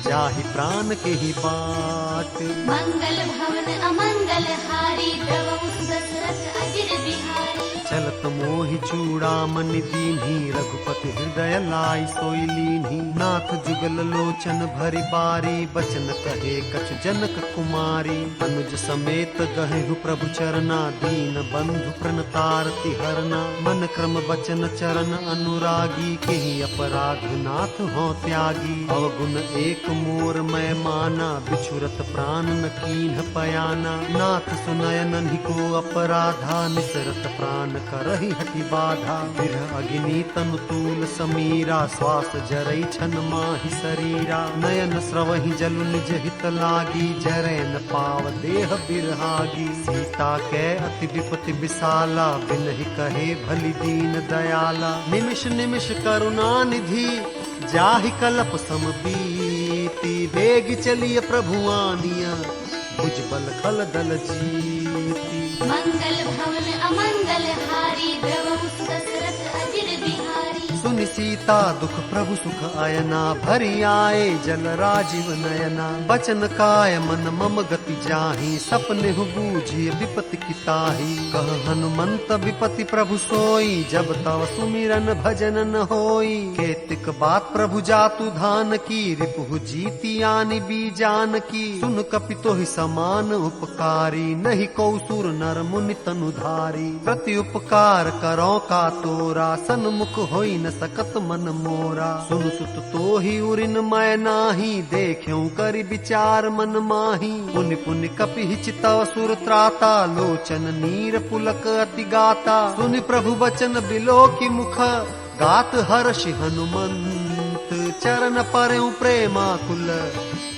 जाहि प्राण के ही बाट। मंगल भवन अमंगल हारी, द्रवहु दशरथ अजिर बिहारी। चलत मोहि चूड़ामणि दीन्ही, रघुपति हृदय लाई सोई लीन्ही। नाथ जुगल लोचन भरि बारी, बचन कहे कछु जनक कुमारी। अनुज समेत गहेहु प्रभु चरना, दीन बंधु प्रणतारति हरना। मन क्रम बचन चरण अनुरागी, केहि अपराध नाथ हो त्यागी। अवगुण एक मोर मैं माना, बिछुरत प्राण न कीन्ह पयाना। नाथ सुनयन को अपराधा, निसरत प्राण करहि हटि बाधा। विरह अग्नि तनु तूल समीरा, श्वास जरई छन माहि शरीरा। नयन स्रवहि जलु निज हित लागी, जरै न पाव देह बिरहागी। सीता कै अति विपति विशाला, बिनहि कहे भली दीन दयाला। निमिष निमिष करुणा निधि, जाहि कलप सम बीती। बेग चलिय प्रभु आनिया, भुजबल खल दल जीती। मंगल भवन अमंगल हारी, द्रवहु दशरथ अजिर बिहारी। सुनि सीता दुख प्रभु सुख आयना, भरी आए जल राजीव नयना। बचन काय मन मम गति जाहि, सपने बूझिय विपति की ताहि। कह हनुमंत विपति प्रभु सोई, जब तव सुमिरन भजन न होई। केतिक बात प्रभु जातु धान की, रिपुहु जीती आनि बीजान की। सुन कपि तोहि समान उपकारी, नहीं को सुर नर मुनि तनुधारी। प्रति उपकार करो का तोरा, सन्मुख होई न सकत मन मोरा। सुन सुत तोहि उरिन मैं नाही, देख्यूं करि विचार मन माही। पुनि पुनि कपि चितव सुर त्राता, लोचन नीर पुलक अति गाता। सुनि प्रभु वचन बिलो की मुख, गात हर्षि हनुमंत। चरण परयु प्रेमाकुल,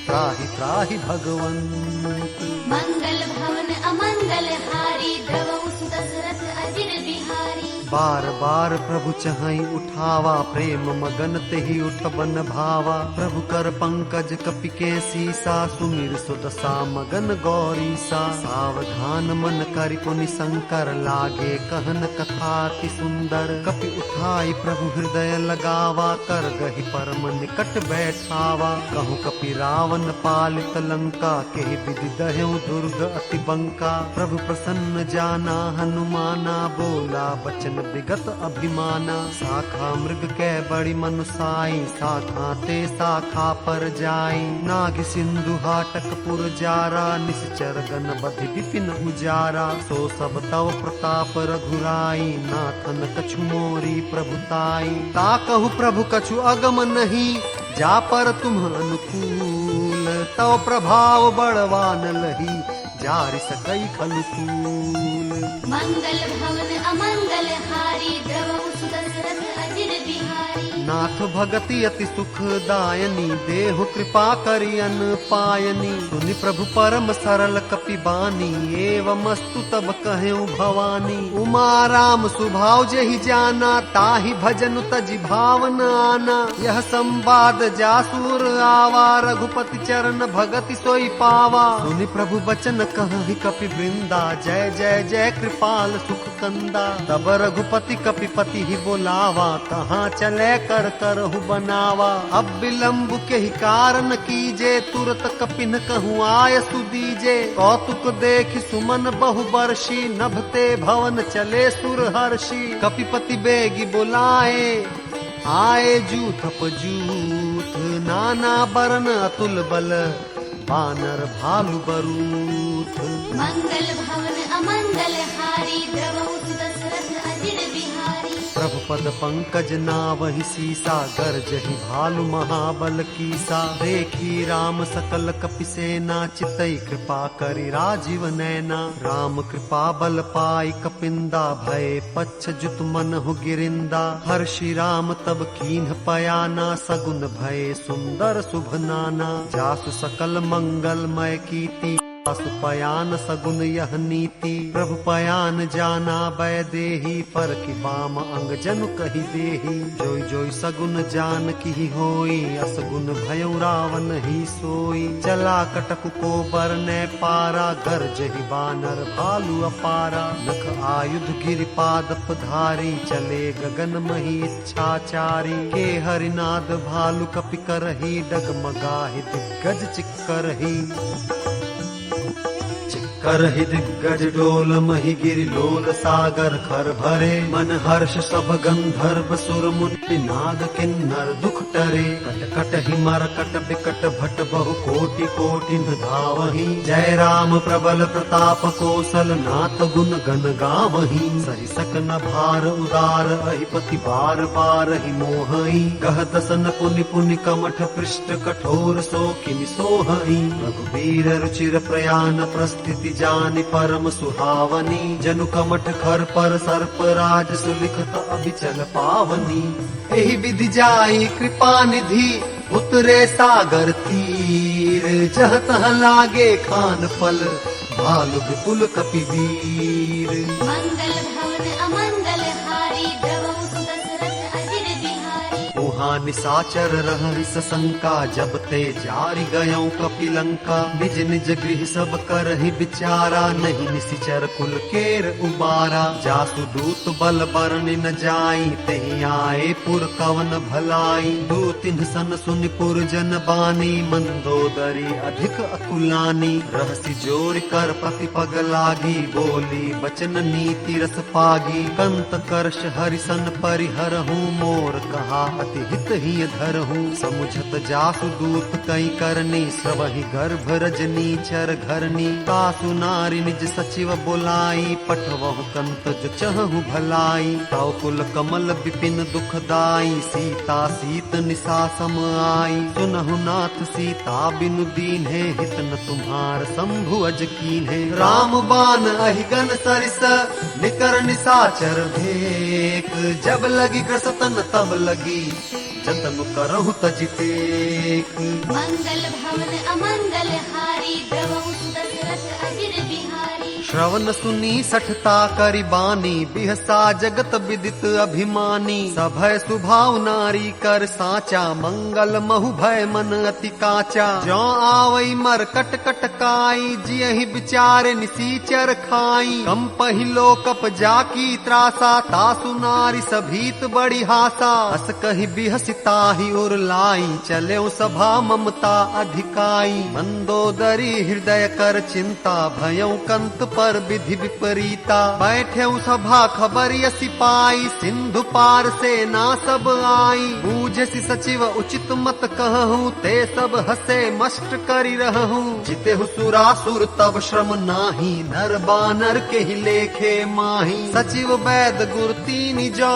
त्राहि त्राहि भगवंत। मंगल भवन अमंगल हारी, द्रवहु दशरथ अजिर बिहारी। बार बार प्रभु चहई उठावा, प्रेम मगन तेहि उठबन भावा। प्रभु कर पंकज कपि के सीसा, सुमिर सुदशा मगन गौरीसा। सावधान मन करि पुनि शंकर, लागे कहन कथा अति सुंदर। कपि उठाई प्रभु हृदय लगावा, कर गहि परम निकट बैठावा। कहूँ कपि रावण पालित लंका, केहि विधि दह्यु दुर्ग अति बंका। प्रभु प्रसन्न जाना हनुमाना, बोला बचन विगत अभिमाना। शाखा मृग कै बड़ी मनुसाई, शाखा ते शाखा पर जाई। नाग सिंधु हाटक पुर जारा, निश्चर गण बधि विपिन उजारा। सो सब तव प्रताप रघुराई, नाथन कछु मोरी प्रभुताई। ताकहु प्रभु कछु अगम नहीं, जा पर तुम अनुकूल। तव प्रभाव बड़वान लही, जारि सकई खलु तूल। मंगल भवन अमंगल हारी, द्रवहु दशरथ अजिर बिहारी। नाथ भगति अति सुखदायनी, देहु कृपा करियन पायनी। सुनि प्रभु परम सरल कपि बानी, एवमस्तु तब कहेउ भवानी। उमा राम सुभाव जेहि जाना, ताहि भजन तजि भावन आना। यह संवाद जासुर आवा, रघुपति चरण भगति सोई पावा। सुनि प्रभु बचन कहहि कपि वृंदा, जय जय जय कृपाल सुख कंदा। तब रघुपति कपिपति ही बोलावा, कहाँ चले कर करहु बनावा। अब विलम्ब के ही कारण कीजे, तुरत कपिन कहूँ आय सुदीजे। कौतुक देख सुमन बहु बरसी, नभते भवन चले सुर हर्षि। कपिपति बेगी बुलाए, आए जूथ पजूथ। नाना बरन अतुल बल, बानर भालु बरूथ। मंगल भवन अमंगल हारी, द्रवहु दशरथ अजिर बिहारी। प्रभु पद पंकज नावहि सीसा, गर्जहि भालु महाबल कीसा। देखी राम सकल कपि सेना, चितई कृपा करि राजीव नैना। राम कृपा बल पाई कपिंदा, भय पच्छ जुत मनहु गिरिंदा। हर्षि राम तब कीन्ह पयाना, सगुन भय सुंदर शुभ नाना। जासु सकल मंगलमय कीर्ति, पयान सगुन यह नीति। प्रभु पयान जाना बै देही, फर की बाम अंग जनु कही देही। जोई जोई सगुन जान की होई, असगुन भयउ रावण ही सोई। चला कटक को बरने पारा, गर्जहि बानर भालु अपारा। नख आयुध गिरिपादप धारी, चले गगन मही इच्छाचारी। के हरिनाद भालु कपि करही, डगमगाहि दिग्गज चिक्करही। करहि दिग्गज डोल मही गिरि लोल, सागर खर भरे। मन हर्ष सब गंधर्व सुर मुनि, नाग किन्नर दुख टरे। कट कट ही मर कट बिकट भट, बहु कोटि कोटि धावहि। जय राम प्रबल प्रताप कौशल, नाथ गुण गण गावहि। सहि सकन भार उदार, अहिपति बार बार ही मोहहि। कह दसन पुनि पुनि कमठ पृष्ठ, कठोर सो किमि सोहहि। रघुबीर रुचिर प्रयाण प्रस्थिति, विधि जानि परम सुहावनी। जनु कमठ खर पर सर्प राज सुलिखत अभिचल पावनी। एहि विधि जाई कृपा निधि उतरे सागर तीर। जह तह लागे खान फल भालु विपुल कपिवीर। मंगल भवन अमंगल हारी द्रवहु सुत दशरथ अजिर बिहारी। उहाँ निसाचर रहि सशंका जब ते जारि गयौ कपिलंका। निज निज गृह सब करहि विचारा नहीं निशिचर कुल केर उबारा। जासु दूत बल बरनि न जाई तेहि आए पुर कवन भलाई। दूतिन सन सुनि पुर जन बानी मंदोदरी अधिक अकुलानी। रहसि जोर कर पति पग लागी बोली बचन नीति रस पागी। कंत कर्ष हरिसन परिहरहु मोर कहा अति हित ही धरहु। समुझत जासु दूत कई करनी श्रवहि गर्भ रजनी चर घरनी। तासु नारी निज सचिव बोलाई पठवहु कंत जो चहु भलाई। तव कुल कमल विपिन दुखदाई सीता सीत निशा सम आई। सुनहु नाथ सीता बिनु दीन्हे हित न तुम्हार शंभु अज कीन्हे। राम बाण अहिगन सरिस निकर निशाचर भेक। जब लगी कृसतन तब लगी जतन करहु तजितेक। मंगल भवन अमंगल हारी द्रवहु सुत दशरथ अजिर बिहारी। श्रवण सुनी सठता करि बानी बिहसा जगत विदित अभिमानी। सभय सुभाव नारी कर साचा मंगल महु भय मन अति काचा। जो आवई मर कट कट काई जियहि विचार निसीचर खाई। कम पहिलो कप जाकी त्रासा तासु नारी सभीत बड़ी हासा। अस कहि बिहसिताहि उर लाई चले सभा ममता अधिकाई। मंदोदरी हृदय कर चिंता भयउ कंत पर विधि विपरीता। बैठे सभा खबर यसी पाई सिंधु पार से ना सब आई। बूझसी सचिव उचित मत कहूँ ते सब हसे मष्ट करी रहूँ। जिते सुरासुर तब श्रम नाही नर बानर के ही लेखे माही। सचिव वैद गुर तीन जो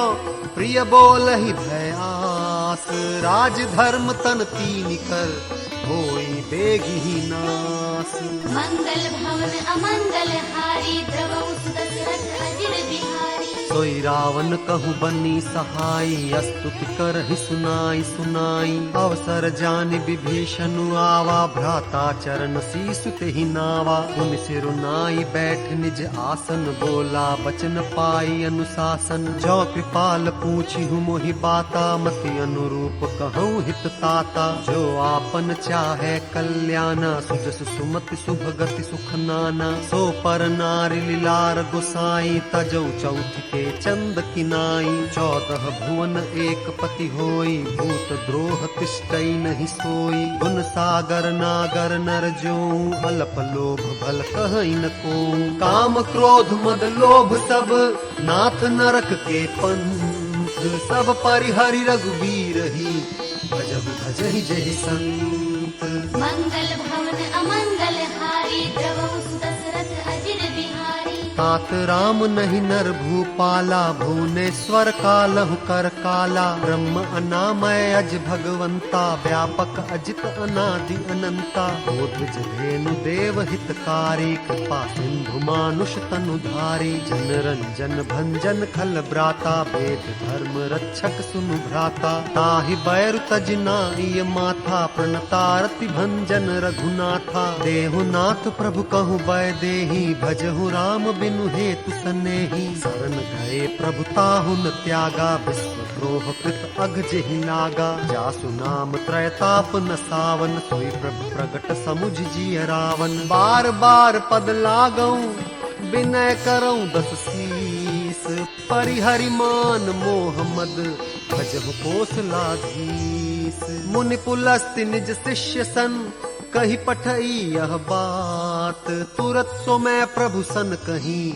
प्रिय बोल ही भयास। राज धर्म तन तीन कर होई बेगी ही नास। मंगल भवन अमंगल हारी द्रवहु सुत दशरथ अजिर बिहारी। सोई रावण कहु बनी सहाई स्तुति करहि सुनाई सुनाई। अवसर जानि विभीषण आवा भ्राता चरण शीसु तेहि नावा। पुनि सिरु नाई बैठ निज आसन बोला बचन पाई अनुशासन। जो कृपाल पूछिहु मोहि बाता मति अनुरूप कहूँ हित ताता। जो आपन चाहे कल्याणा सुजस सुमति शुभ गति सुख नाना। सो पर नारी लीलार गोसाई तजौ चौथ के चंद किनाई। 14 भुवन एक पति होई भूत द्रोह तिष्ठई नहीं सोई। गुण सागर नागर नर जो अल्प लोभ भल कहई न को। काम क्रोध मद लोभ सब नाथ नरक के पंथ। सब परिहरि रघुबीर ही भजहु भजहि जय संत। मंगल भवन अमंगल हारी द्रवहु सुत दशरथ अजिर बिहारी। तात राम नहीं नर भूपाला भुवनेश्वर कालहु कर काला। ब्रह्म अनामय अज भगवंता व्यापक अजित अनादि अनंता। बोधज धेनु देव हितकारी कृपा सिंधु मानुष तनुधारी। जन रंजन भंजन खल ब्राता वेद धर्म रक्षक सुनु भ्राता। ताहि बैरु तजनाई माथा प्रणतारति भंजन रघुनाथा। देहुनाथ प्रभु कहु बै देहि भजहु राम बिनु हेतु सनेही। शरण गए प्रभु ताहु न त्यागा विश्व द्रोह कृत अघ जेहि लागा। जासु नाम त्रयताप न सावन सोई प्रभु प्रगट समुझ जिय रावण। बार बार पद लागऊ विनय करऊं 10 शीस। परिहरि मान मोह मद भजहु कौशलाधीश। मुनि पुलस्त्य निज शिष्य सन कही पठई यह बात। तुरत सो मैं प्रभु सन कहीं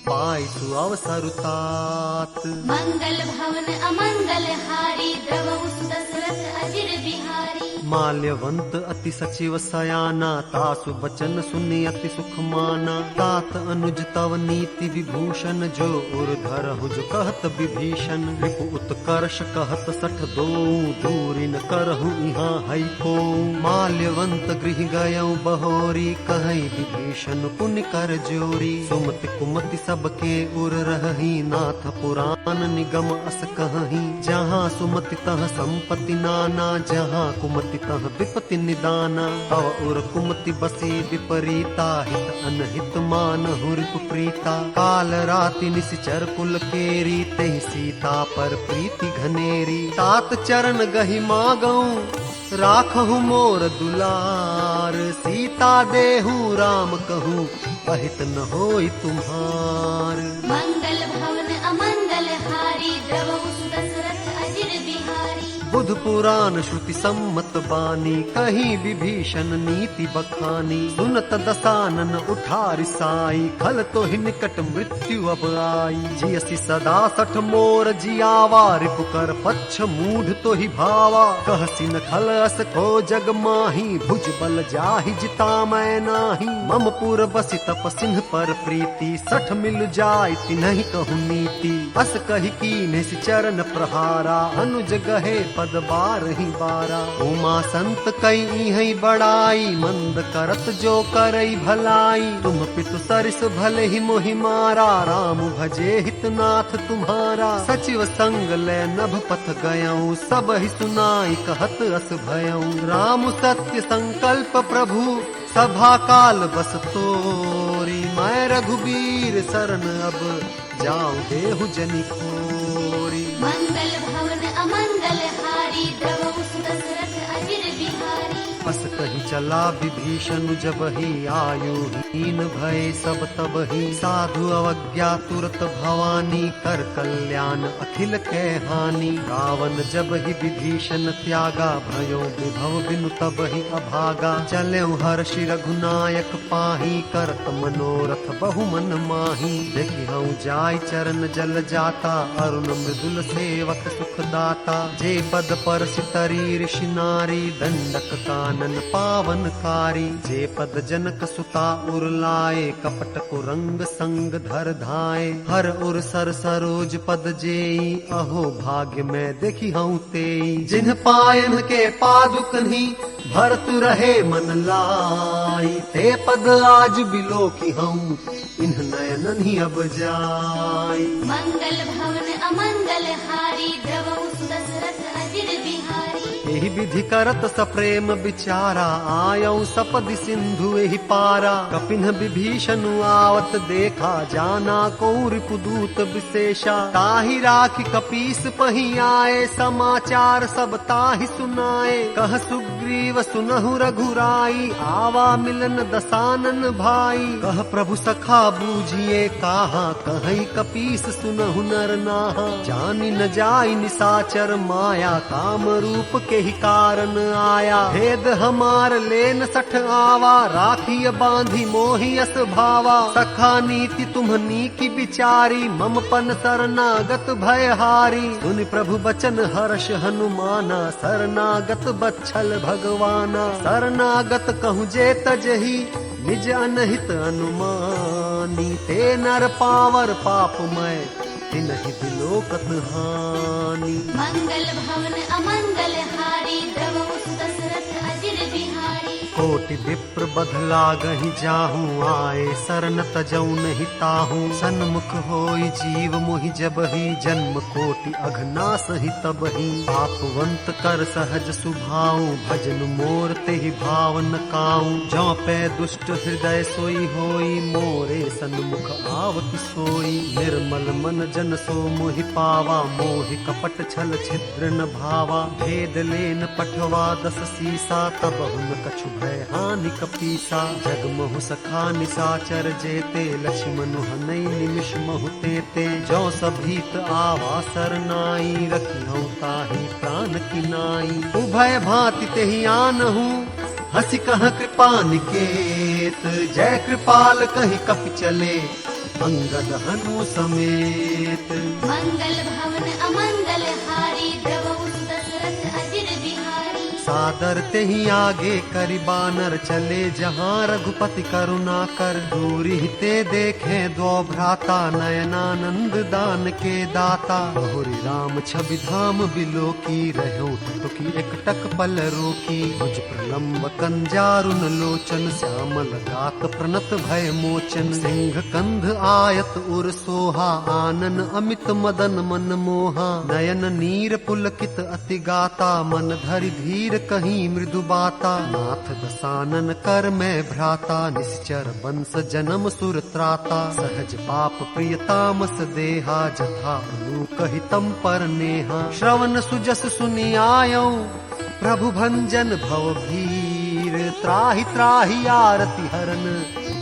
पाई सु अवसर तात। मंगल भवन अमंगल हारी द्रवहु सुत दशरथ अजिर बिहारी। माल्यवंत अति सचिव सयाना, तासु बचन सुनि अति सुख माना। तात अनुज तव नीति विभूषण, जो उर धरहु जो कहत विभीषण। रिपु उत्कर्ष कहत सठ दो, दूरी न करहु इहाँ है को। माल्यवंत गृह गयउ बहोरी, कहई विभीषण पुनि कर जोरी। सुमति कुमति सबके उर रहही, नाथ पुराण निगम अस कहही। जहाँ सुमति तह संपत्ति नाना, जहाँ कुमति तह विपति निदाना। तव उर कुमति बसी विपरीता, हित अनहित मानहु रिपु प्रीता। काल राति निशिचर कुल केरी, तेहि सीता पर प्रीति घनेरी। तात चरण गहि मागऊ, राखहु मोर दुलार। सीता देहु राम कहूँ, अहित न होई तुम्हार। मंगल भवन अमंगल हारी, द्रवहु सुदशरथ अजिर बिहारी। बुध पुराण श्रुति सम्मत बानी, कहीं विभीषण नीति बखानी। सुनत दसानन उठारि साई, खल तो ही निकट मृत्यु अब आई। जियसि सदा सठ मोर जियावा, रिपु कर पच्छ मूढ़ तो ही भावा। कहसी न खल अस को जग माही, भुज बल जाहि जिता मैं नाही। मम पुर बसि तप सिंह पर प्रीति, सठ मिल जाय तिन्हि कहु नीति। अस कहि कीन्हे चरण प्रहारा, अनुज गहे पद बारहि बारा। उमा संत कई है बड़ाई, मंद करत जो करई भलाई। तुम पितु सरिस भले ही मोहि मारा, राम भजे हितनाथ तुम्हारा। सचिव संग ले नभ पथ गयऊँ, सब ही सुनाई कहत अस भयऊँ। राम सत्य संकल्प प्रभु, सभा काल बस तोरी। मैं रघुबीर शरण अब, जाऊं देहु जनि खोरी। मंगल भवन अमंगल हारी, द्रवहु सुदशरथ अजिर बिहारी। बस कहीं चला विभीषण जब ही, आयु हीन भय सब तब ही। साधु अवज्ञा तुरत भवानी, कर कल्याण अखिल के हानि। रावण जब ही विभीषण त्यागा, भयो विभव बिनु तब ही अभागा। चलेउ हर्षि रघुनायक पाही, करत मनोरथ बहु मन माही। देखि हूँ जाय चरण जल जाता, अरुण मृदुल सेवक सुख दाता। जे पद पर सितरी ऋषि नारी, दंडक कानन पावनकारी। जे पद जनक सुता उर लाए, कपट कुरंग संग धर धाए। हर उर सर सरोज पद जेई, अहो भाग्य में देखी हूँ तेई। जिन पायन के पादुक नहीं, भरत रहे मन लाई। ते पद आज बिलो की हूँ, इन्ह नयन ही अब जाई। मंगल भवन अमंगल हारी, द्रवहु सुदशरथ अजिर बिहारी। एहि विधि करत सप्रेम विचारा, आयऊ सपदि सिंधु एहि पारा। कपिन विभीषण आवत देखा, जाना को रिपुदूत विशेषा। ताहि राखि कपीस पही आए, समाचार सब ताहि सुनाए। कह सुग्रीव सुनहु रघुराई, आवा मिलन दसानन भाई। कह प्रभु सखा बूझिए काहा, कहीं कपीस सुनहु नर नाहा। जानि न जाई निसाचर माया, काम रूप के ही कारण आया। भेद हमार लेन सठ आवा, राखिय बांधी मोहि अस भावा। सखा नीति तुम्हनी की विचारी, मम पन शरणागत भयहारी। सुनि प्रभु बचन हर्ष हनुमाना, शरणागत बच्छल भगवाना। शरणागत कहूँ जे तजही, निज अनहित अनुमानी। ते नर पावर पापमय, तिनहि बिलोकत हानि। मंगल भवन अमंगल हारी, द्रवहु सुदशरथ अजिर बिहारी। कोटि विप्र बधला गहि जाहूं, आए शरण तजौ नहीं ताहूं। सन्मुख होई जीव मोहि जबहि, जन्म कोटि अघनास ही तबहि। पापवंत कर सहज सुभाऊं, भजन मोर तेहि भावन काऊं। जौ पै दुष्ट हृदय सोई होई, मोरे सन्मुख आवति सोई। निर्मल मन जन सो मोहि पावा, मोहि कपट छल छिद्र न भावा। भेद लेन पठवा दस सीसा, तब हुन कछु भय हानि कपीसा। जग महु सखा निसाचर जेते, लक्ष्मण हनई निमिष महु तेते। जौ सभीत आवा सरनाई, रखिहु ताहि प्राण की नाई। उभय भांति तेहि आनहु, हंसी कह कृपा निकेत। जय कृपाल कहि कपि चले, अंगद हनु समेत। मंगल भवन अमंगल हारी, द्रवहु सुदशरथ अजिर बिहारी। सादर ते ही आगे करि बानर चले जहाँ रघुपति करुणा कर। दूरी ते देखे दो भ्राता नयनानंद दान के दाता। बहुरी राम छवि धाम बिलो की रहो टुकी एकटक पल रोकी। भुज प्रलम्ब कंजारुन लोचन श्यामल गात प्रणत भय मोचन। सिंह कंध आयत उर सोहा आनन अमित मदन मन मोहा। नयन नीर पुलकित अति गाता मन धरि धीर कहीं मृदु बाता। नाथ दसानन कर मैं भ्राता निश्चर वंश जन्म सुर त्राता। सहज पाप प्रिय तामस देहा जथा अनुकहितम पर नेहा। श्रवण सुजस सुनि आयो प्रभु भंजन भव भीर। त्राहि त्राहि आरति हरन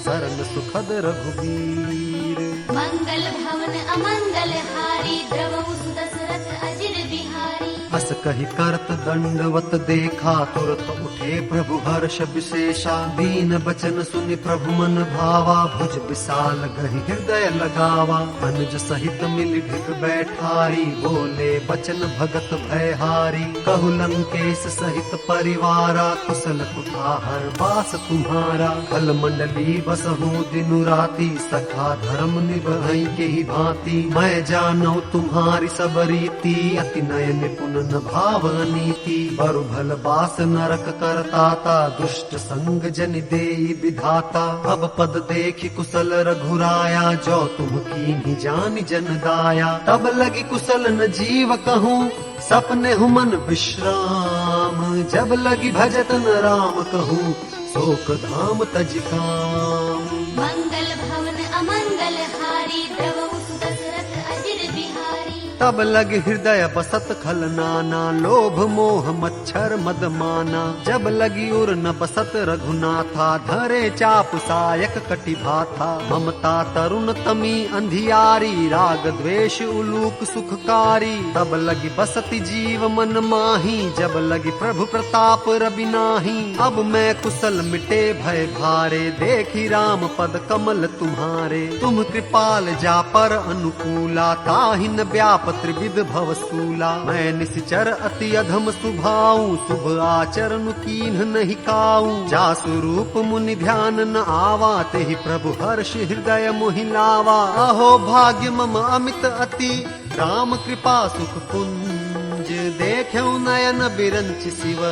शरण सुखद रघुबीर। मंगल भवन अमंगल हारी द्रवहु सुदशरथ अजिर बिहारी। अस कहि करत दंडवत देखा तुरत उठे प्रभु हर्ष विशेषा। दीन बचन सुनि प्रभु मन भावा भुज विशाल गहि हृदय लगावा। अनुज सहित मिल ढिक बैठारी बोले बचन भगत भयहारी। कहु लंकेश सहित परिवारा कुशल कुठार बास तुम्हारा। खल मंडली बसहु दिनु राति सखा धर्म निभई के ही भांति। मैं जानौ तुम्हारी सब रीति अति नय निपुण न भाव नीति। बरु भल बास नरक करताता दुष्ट संग जन देई विधाता। अब पद देखि कुशल रघुराया जो तुम कीन्ही जानि जन दाया। तब लगी कुशल न जीव कहूँ सपने हु मन विश्राम। जब लगी भजत न राम कहूँ शोक धाम तज काम। मंगल भवन अमंगल हारी द्रवहु सुदशरथ अजिर बिहारी। तब लग हृदय बसत खल नाना लोभ मोह मच्छर मद माना। जब लगी उर न बसत रघुनाथा धरे चाप सायक कटि भाथा। ममता तरुण तमी अंधियारी राग द्वेष उलूक सुखकारी। तब लगी बसति जीव मन माही जब लगी प्रभु प्रताप रवि नाही। अब मैं कुशल मिटे भय भारे देखी राम पद कमल तुम्हारे। तुम कृपाल जा पर अनुकूला ताहि न व्याप त्रिविध भवसूला। मैं निश्चर अति अधम सुभाऊ शुभ आचरण कीन्ह नहीं काऊ। जा स्वरूप मुनि ध्यान न आवा तेहि प्रभु हर्ष हृदय मोहि लावा। अहो भाग्य मम अमित अति राम कृपा सुख पुंज। देख्यौ नयन बिरंचि शिव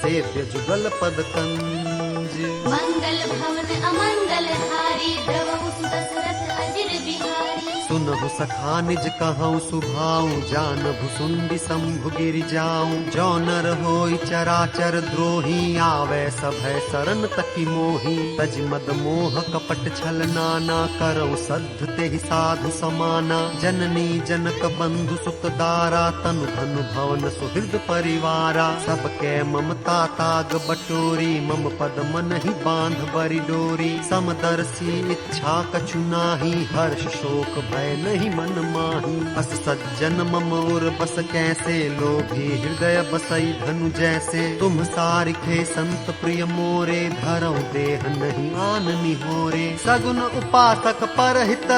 सेव्य जुगल पद कंज। मंगल भवन अमंगल हारी द्रवहु सुदशरथ अजिर बिहारी। सुनहु सखा निज कहूँ सुभाऊ जानभु सुंदि शंभु गिरि जाऊं। जो नर होई चराचर द्रोही आवे सभय शरण तकी मोही। तज मद मोह कपट छल नाना करौ सद्ध तेहि साधु समाना। जननी जनक बंधु सुत दारा तनु धनु भवन सुहृद परिवारा। सबके ममता ताग बटोरी मम पद मन ही बांध बरि डोरी। समदर्शी इच्छा कछु नाही हर्ष शोक भय नहीं मन माही। अस सज्जन मम उर बस कैसे लोभी हृदय बसई धनु जैसे। तुम सारिखे संत प्रिय मोरे धरौ देह नहीं आन निहोरे। सगुन उपासक परहित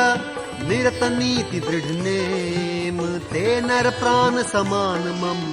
निरत नीति दृढ़ नेम। ते नर प्राण समान मम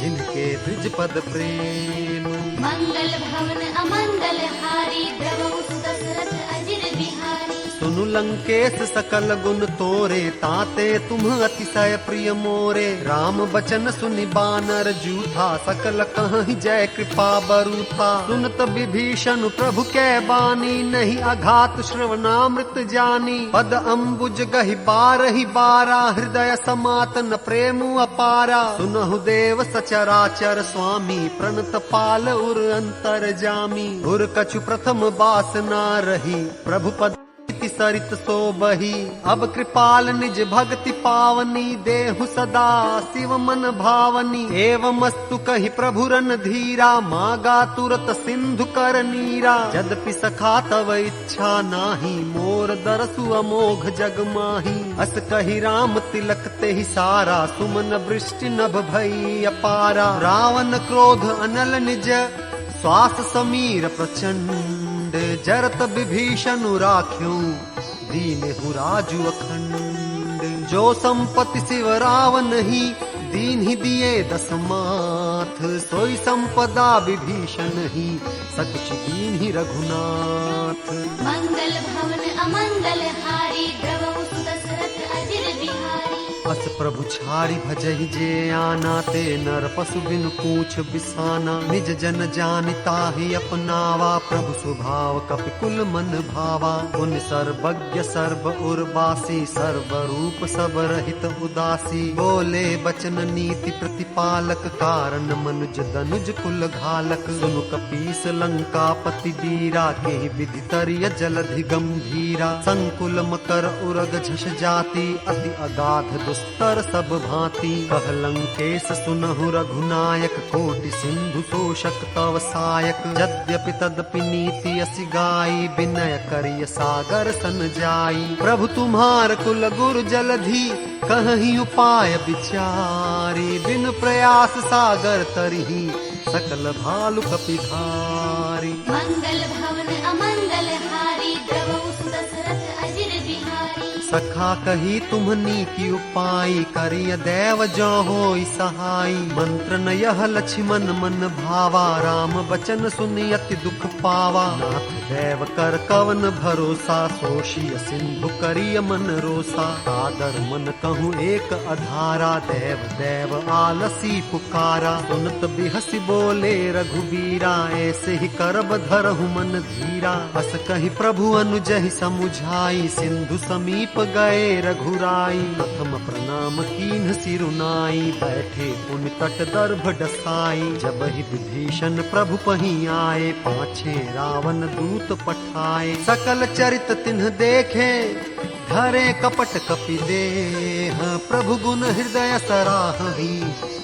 जिनके द्विज पद प्रेम। मंगल भवन अमंगल हारी द्रवहु सुदशरथ अजिर बिहारी। सुनु लंकेश सकल गुण तोरे ताते तुम अतिशय प्रिय मोरे। राम बचन सुनि बानर जूठा सकल कहीं जय कृपा बरूथा। सुनत विभीषण प्रभु कै बानी नहीं अघात श्रवणामृत जानी। पद अम्बुज गहि बारहि बारा हृदय समातन प्रेम अपारा। सुनहु देव सचराचर स्वामी प्रणत पाल उर अंतर जामी। उर कछु प्रथम बासना रही प्रभु पद सरित सो बही। अब कृपाल निज भक्ति पावनी देहु सदा शिव मन भावनी। एवं मस्तु कहि प्रभु रन धीरा मागा तुरत सिंधु कर नीरा। यद्यपि सखा तव इच्छा नाही मोर दरसु अमोघ जग माही। अस कहि राम तिलक तेहि सारा सुमन वृष्टि नभ भई अपारा। रावण क्रोध अनल निज श्वास समीर प्रचंड। जरत विभीषण राख्यो दीन हु राजु अखंड। जो संपत्ति शिव रावण ही दीन ही दिए 10 माथ, सोई संपदा विभीषण ही, सकुच दीन ही रघुनाथ। मंगल भवन अमंगल हारी, द्रवहु सुत दशरथ अजिर बिहारी। अस प्रभु छाड़ी भजहि जे आना, ते नर पशु बिनु पूछ बिसाना। निज जन जानिता ही अपनावा, प्रभु स्वभाव कपिकुल मन भावा। पुन सर्वज्ञ सर्व उर्वासी, सर्व रूप सब रहित उदासी। बोले बचन नीति प्रतिपालक, कारण मनुज दनुज कुल घालक। सुनु कपीस लंका पति वीरा, के विधि तरिय जलधि गंभीरा। संकुल मकर उरग झष जाति, अति अगाध दुस्तर सब भांति। कह लंकेश सुनहु रघुनायक, कोटि सिंधु तोषक तव सायक। यद्यपि तदपि नीति असि गाई, विनय करिय सागर सन जाई। प्रभु तुम्हार कुल गुरु जलधि, कहीं उपाय विचारी। बिन प्रयास सागर तरही, सकल भालु कपिधारी। मंगल भवन अमंगल हारी, द्रवहु सुत दशरथ अजिर बिहारी। सखा कही तुम्हनी की उपाई, करिय देव जो होई सहाई। मंत्र न यह लक्ष्मण मन भावा, राम बचन सुनि अति दुख पावा। नाथ देव कर कवन भरोसा, सोषिय सिंधु करिय मन रोसा। सादर मन कहूँ एक अधारा, देव देव आलसी पुकारा। सुनत बिहसी बोले रघुबीरा, ऐसे ही करब धरहु मन धीरा। अस कही प्रभु अनुजहि समुझाई, सिंधु समीप गए रघुराई। प्रथम प्रणाम कीन्ह सिरुनाई, बैठे पुन तट दर्भ डसाई। जब ही विभीषण प्रभु पही आए, पाछे रावण दूत पठाए। सकल चरित तिन्ह देखे, धरे कपट कपि देह। प्रभु गुण हृदय सराहहि,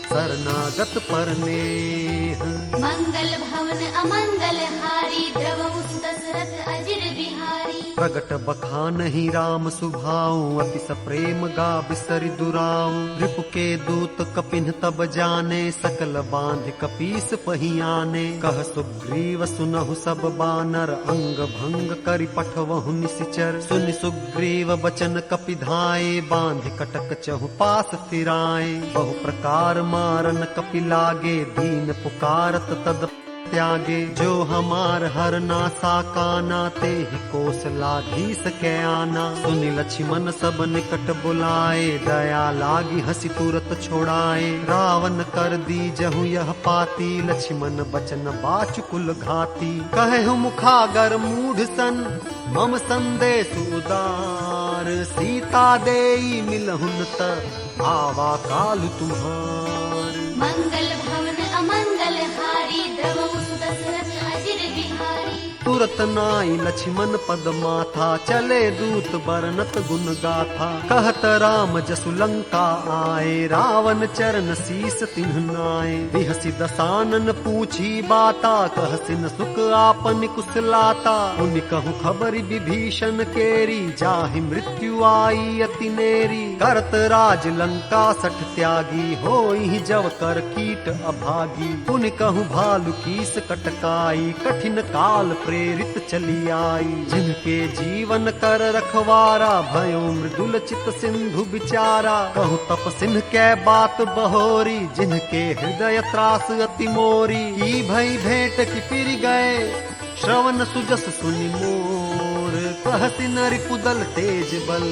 शरणागत परनेह। मंगल भवन अमंगल हारी, द्रवहु सुत दशरथ अजिर बिहारी। प्रगट बखान ही राम सुभाऊ, अति सप्रेम गा बिसरि दुराऊ। रिपु के दूत कपिन तब जाने, सकल बांध कपीस पहियाने। कह सुग्रीव सुनहु सब बानर, अंग भंग करि पठवहु निसिचर। सुनि सुग्रीव बचन कपिधाए, बांध कटक चहु पास फिराए। बहु प्रकार मारन कपि लागे, दीन पुकारत तद त्यागे। जो हमार हर नासा काना, ते ही कौशलाधीश के आना। सुनि लक्ष्मण सब निकट बुलाए, दया लागी हसी तुरत छोड़ाए। रावण कर दी जहु यह पाती, लक्ष्मण बचन बाचुकुल घाती। कहु मुखागर मूढ़ सन, मम संदेश उदार। सीता देई मिलहुन त, आवा काल तुम्हार। मंगल भवन अमंगल हारी, द्रवहु सुत दशरथ अजिर बिहारी। तुरत नाई लक्ष्मण पद माथा, चले दूत बरनत गुण गाथा। कहत राम जसु लंका आए, रावण चरण शीस तिन्ह नाए। बिहसी दसानन पूछी बाता, कहसिन सुख आपन कुशलाता। उनि कहु खबरि विभीषण केरी, जाहि मृत्यु आई अति नेरी। करत राज लंका सठ त्यागी, होई जव कर कीट अभागी। पुनि कहु भालु कीस कटकाई, कठिन काल प्रेरित चली आई। जिनके जीवन कर रखवारा, भयो मृदुल चित सिंधु बिचारा। कहु तप सिंह के बात बहोरी, जिनके हृदय त्रास अति मोरी। की भई भेंट की फिर गए, श्रवण सुजस सुनि मोर। कहति नरि पुदल तेज बल,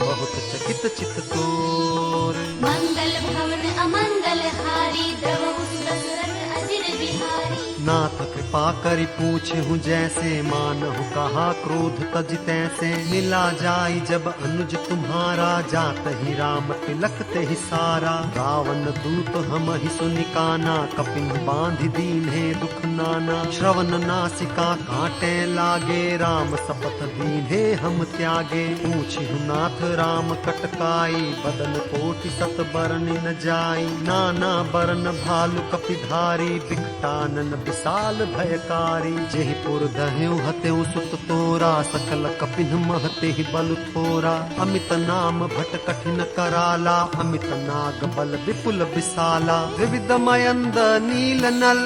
बहुत चकित चित तोर। मंगल भवन अमंगल हारी, द्रवहु सुत दशरथ अजिर बिहारी। नाथ कृपा करि पूछहु जैसे, मानहु कहा क्रोध तज तैसे। मिला जाई जब अनुज तुम्हारा, जात ही राम तिलक ते ही सारा। रावण दूत हम ही सुनिकाना, कपिन बांधि दीन्हे दुख नाना। श्रवण नासिका काटे लागे, राम सपथ दीन्हे हम त्यागे। पूछहु नाथ राम कटकाई, बदन कोटि सत बरन न जाई। नाना बरन भालु कपिधारी, बिकटानन विशाल भयकारी। जेहि पुर दह्यु हत्यु सुत तोरा, सकल कपिन महते ही बल थोरा। अमित नाम भट कठिन कराला, अमित नाग बल विपुल विशाला। विविध मयंद नील नल,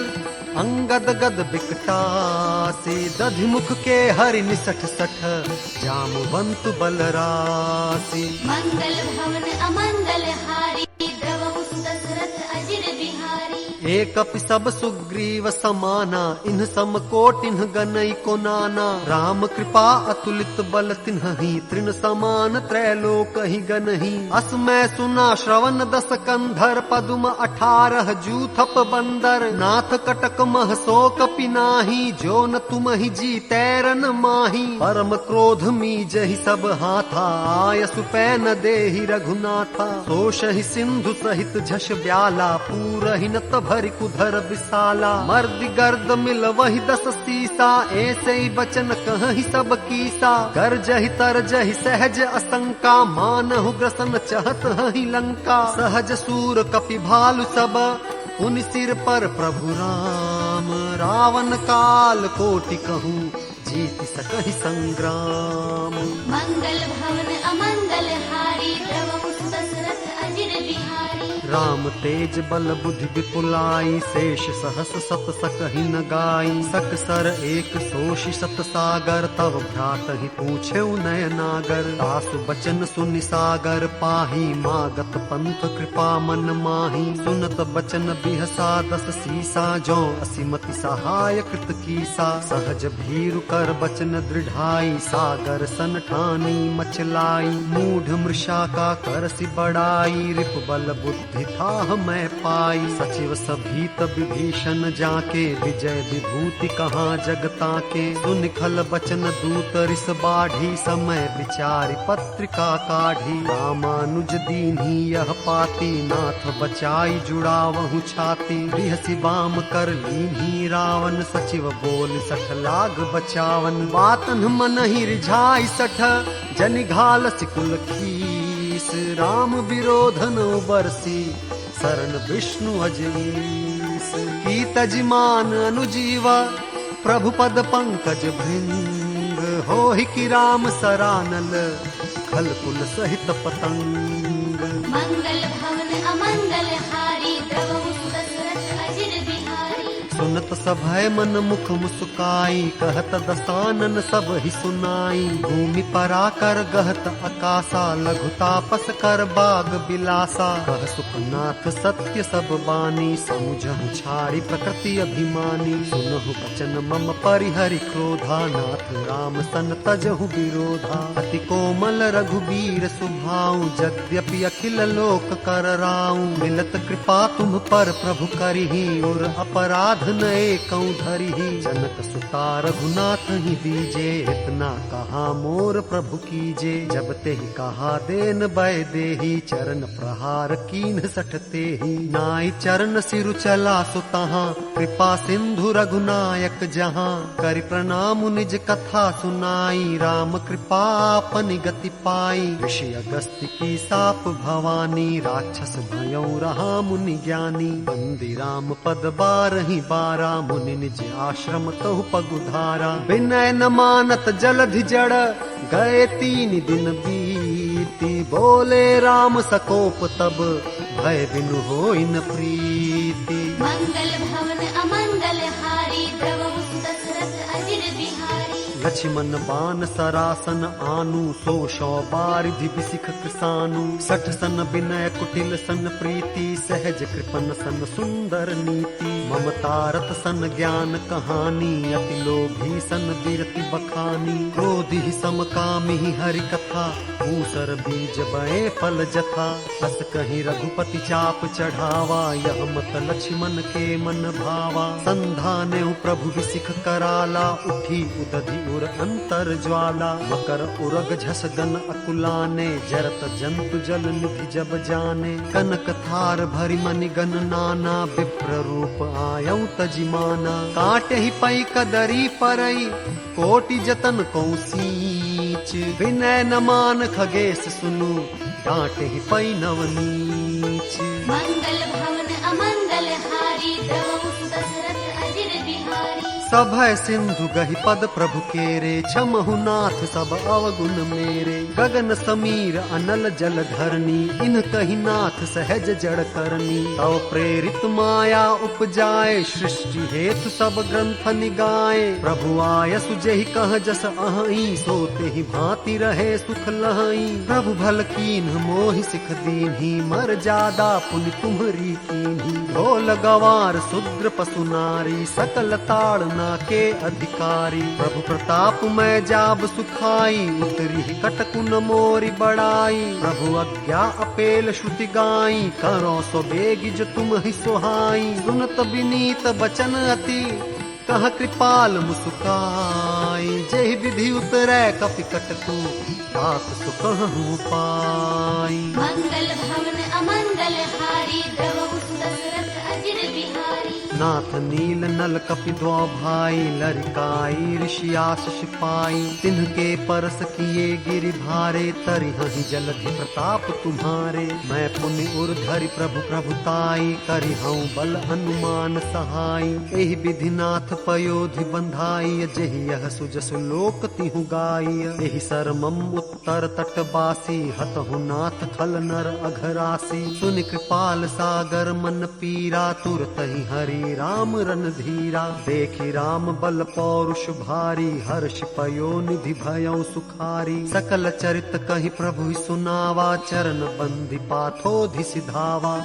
अंगद गद बिकटासी। दधि मुख के हरि निसठ सठ, जामवंतु बलरासी। मंगल भवन अमंगल हारी, द्रवहु सुत दशरथ एक अपि सब सुग्रीव समाना, इन सम कोटिन गनई को नाना। राम कृपा अतुलित बल तिन्हि, तृण समान त्रैलोक ही गनहि। अस मैं सुना श्रवण 10 कंधर, पदुम 18 जूथप बंदर। नाथ कटक मह सो कपि नाही, जो न तुम ही जी तैरन माही। परम क्रोध मी जहि सब हाथा, आयसु पै न देहि रघुनाथा। सोषहि सिंधु सहित झष ब्याला, पूरहि न भरि कुधर विशाला। मर्दि गर्द मिल वही 10 सीसा, ऐसे ही बचन कहहि सब कीसा। गर्जहि तरजहि सहज असंका, मानहु ग्रसन चहत हहि लंका। सहज सूर कपि भालु सब, पुनि सिर पर प्रभु राम। रावण काल कोटि कहूँ, जीत सकहि संग्राम। मंगल भवन अमंगल हारी, द्रवहु दशरथ अजिर बिहारी। राम तेज बल बुद्धि विपुलाई, शेष सहस सत सकहि न गाई। सकसर एक सोषि सत सागर, तव भ्रातहि पूछे नय नागर। तासु बचन सुनि सागर पाही, मागत पंथ कृपा मन माही। सुनत बचन बिहसा 10 सीसा, जो असिमति सहाय कृत कीसा। सहज भीरु कर बचन दृढ़ाई, सागर सन ठानी मचलाई। मूढ़ मृषा का करसि बड़ाई, रिप बल बुद्धि था मैं पाई। सचिव सभीत विभीषण जाके, विजय विभूति कहाँ जगता के। सुनिखल बचन दूत रिस बाढ़ी, समय विचारि पत्रिका काढ़ी। रामानुज दीन्ही यह पाती, नाथ बचाई जुड़ावहु छाती। बिहसि बाम कर लीन्ही रावण, सचिव बोल 60 लाग बचावन। बातन मन ही रिझाई 60, जनि घाल सिकुल खीस। राम विरोधन बरसी, शरण विष्णु अजीस। की तजमान अनुजीवा, प्रभु पद पंकज भृंग। होहि की राम सरानल, खल कुल सहित पतंग। मंगल भवन अमंगल हारी, द्रवहु दशरथ अजिर बिहारी। सुनत सभय मन मुख मुस्काई, कहत दसानन सब ही सुनाई। भूमि पराकर गहत आकाशा, लघु तापस कर बाग बिलासा। कह सुखनाथ सत्य सब बानी, समुझहु छाड़ी प्रकृति अभिमानी। सुनहु बचन मम परिहरि क्रोधा, नाथ राम सन तजहु विरोधा। अति कोमल रघुबीर सुभाऊ, यद्यपि अखिल लोक कर राऊ। मिलत कृपा तुम पर प्रभु करिहि, और अपराध नए कऊं धरिहि। जनक सुता रघुनाथ ही दीजे, इतना कहा मोर प्रभु कीजे। जब ते ही कहा देन बै देही, चरण प्रहार कीन 60 तेहि। नाई चरण सिरु चला सुतहा, कृपा सिंधु रघुनायक जहाँ। करि प्रणाम निज कथा सुनाई, राम कृपा आपनि गति पाई। ऋषि अगस्त्य की साप भवानी, राक्षस भयउ रहा मुनि ज्ञानी। बंदी राम पद बारहि बारा, मुनि निज आश्रम कहु पगुधारा। विनय न मानत जलधि जड़, गए 3 दिन बीती। बोले राम सकोप तब, भय बिनु होई न प्रीति। मंगल भवन अमंगल हारी, द्रवहु दशरथ अजिर बिहारी। लक्ष्मण बान सरासन आनु, सो 100 बारिधि बिसिख कृसानु। 60 सन विनय कुटिल सन प्रीति, सहज कृपन सन सुंदर नीति। ममतारत सन ज्ञान कहानी, अति लोभी सन बिरति बखानी। क्रोधि सम कामी हरि कथा, मूसर बीज बए फल जथा। अस कहीं रघुपति चाप चढ़ावा, यह मत लक्ष्मण के मन भावा। संधाने प्रभु बिसिख कराला, उठी उदधि उर अंतर ज्वाला। मकर उरग झस गन अकुलाने, जरत जंतु जल निधि जब जाने। कनक थार भरि मनि गन नाना, विप्र रूप आयऊ तजिमाना। काटे ही पई कदरी परई, कोटि जतन कौसीच। विनय न मान खगेश सुनु, डांटे ही पई नवनीच। मंगल भवन अमंगल हारी, द्रवहु दशरथ अजिर बिहारी। सभय सिंधु गहि पद प्रभु केरे, क्षमहु नाथ सब अवगुण मेरे। गगन समीर अनल जल धरनी, इन कहि नाथ सहज जड़ करनी। तव प्रेरित माया उपजाए, सृष्टि हेतु सब ग्रंथ निगाए। प्रभु आय सुजेहि कह जस अहई, सोते ही भांति रहे सुख लहई। प्रभु भल कीन्ह मोहि सिख दीन्ही, मर जादा पुनि तुम्हरी कीन्ही। ढोल गवार शूद्र पशु नारी, सकल ताड़ना के अधिकारी। प्रभु प्रताप मैं जाब सुखाई, उतरी कटकुन मोरी बड़ाई। प्रभु आज्ञा अपेल श्रुति गाई, करो सो बेगी जो तुम ही सुहाई। सुनत विनीत बचन अति, कह कृपाल मुस्काई। जय विधि उतरै कपि कटकु, तात सुकहु पाई। मंगल भवन अमंगल हारी, द्रवहु दशरथ अजिर बिहारी। नाथ नील नल कपि द्वौ भाई, लरिकाई ऋषि आशीष पाई। तिन्हके परस किए गिरि भारे, तरिहहि जलधि प्रताप तुम्हारे। मैं पुनि उर्धरि प्रभु प्रभुताई, करिहउँ बल हनुमान सहाई। एहि विधि नाथ पयोधि बंधाई, जेहि यह सुजसु लोक तिहु गाई। एहि सरमम उत्तर तटवासी, हतहु नाथ खल नर अघरासी। सुनि कृपाल सागर मन पीरा, तुरतहि हरि राम रणधीरा। देखि राम बल पौरुष भारी, हर्ष पयो निधि भयउ सुखारी। सकल चरित कहि प्रभु सुनावा, चरण बंधि पाथोधि सिधावा।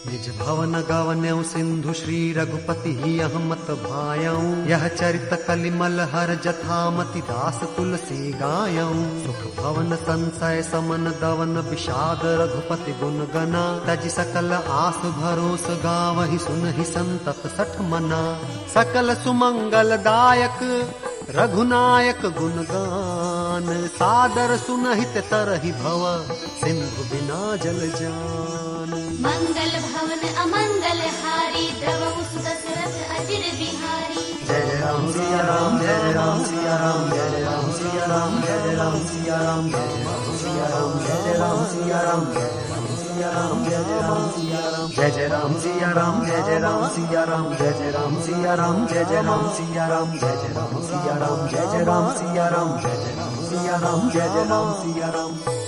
निज भवन गवन्यौ सिंधु श्री रघुपति ही अहमत भायऊ। यह चरित कलिमल हर जथामति, दास तुलसी गायऊ। सुख भवन संशय समन दवन, विषाद रघुपति गुण गना। तज सकल आस भरोस गावहि, सुनहि संतत सठ मना। सकल सुमंगल दायक रघुनायक गुणगान, सादर सुनहित तरहि भव, सिंधु बिना जल जान। मंगल भवन अमंगल हारी, द्रवहु दशरथ अजिर बिहारी। जय राम सिया राम, जय राम सिया राम, जय राम सिया राम, जय राम सिया राम, जय राम सिया राम, जय राम सिया राम, जय राम सिया राम, जय राम सिया राम। जय जय राम सिया राम, जय जय राम सिया राम, जय जय राम सिया राम, जय जय राम सिया राम, जय जय राम सिया राम, जय जय राम सिया राम, जय जय राम सिया राम, जय जय राम सिया राम।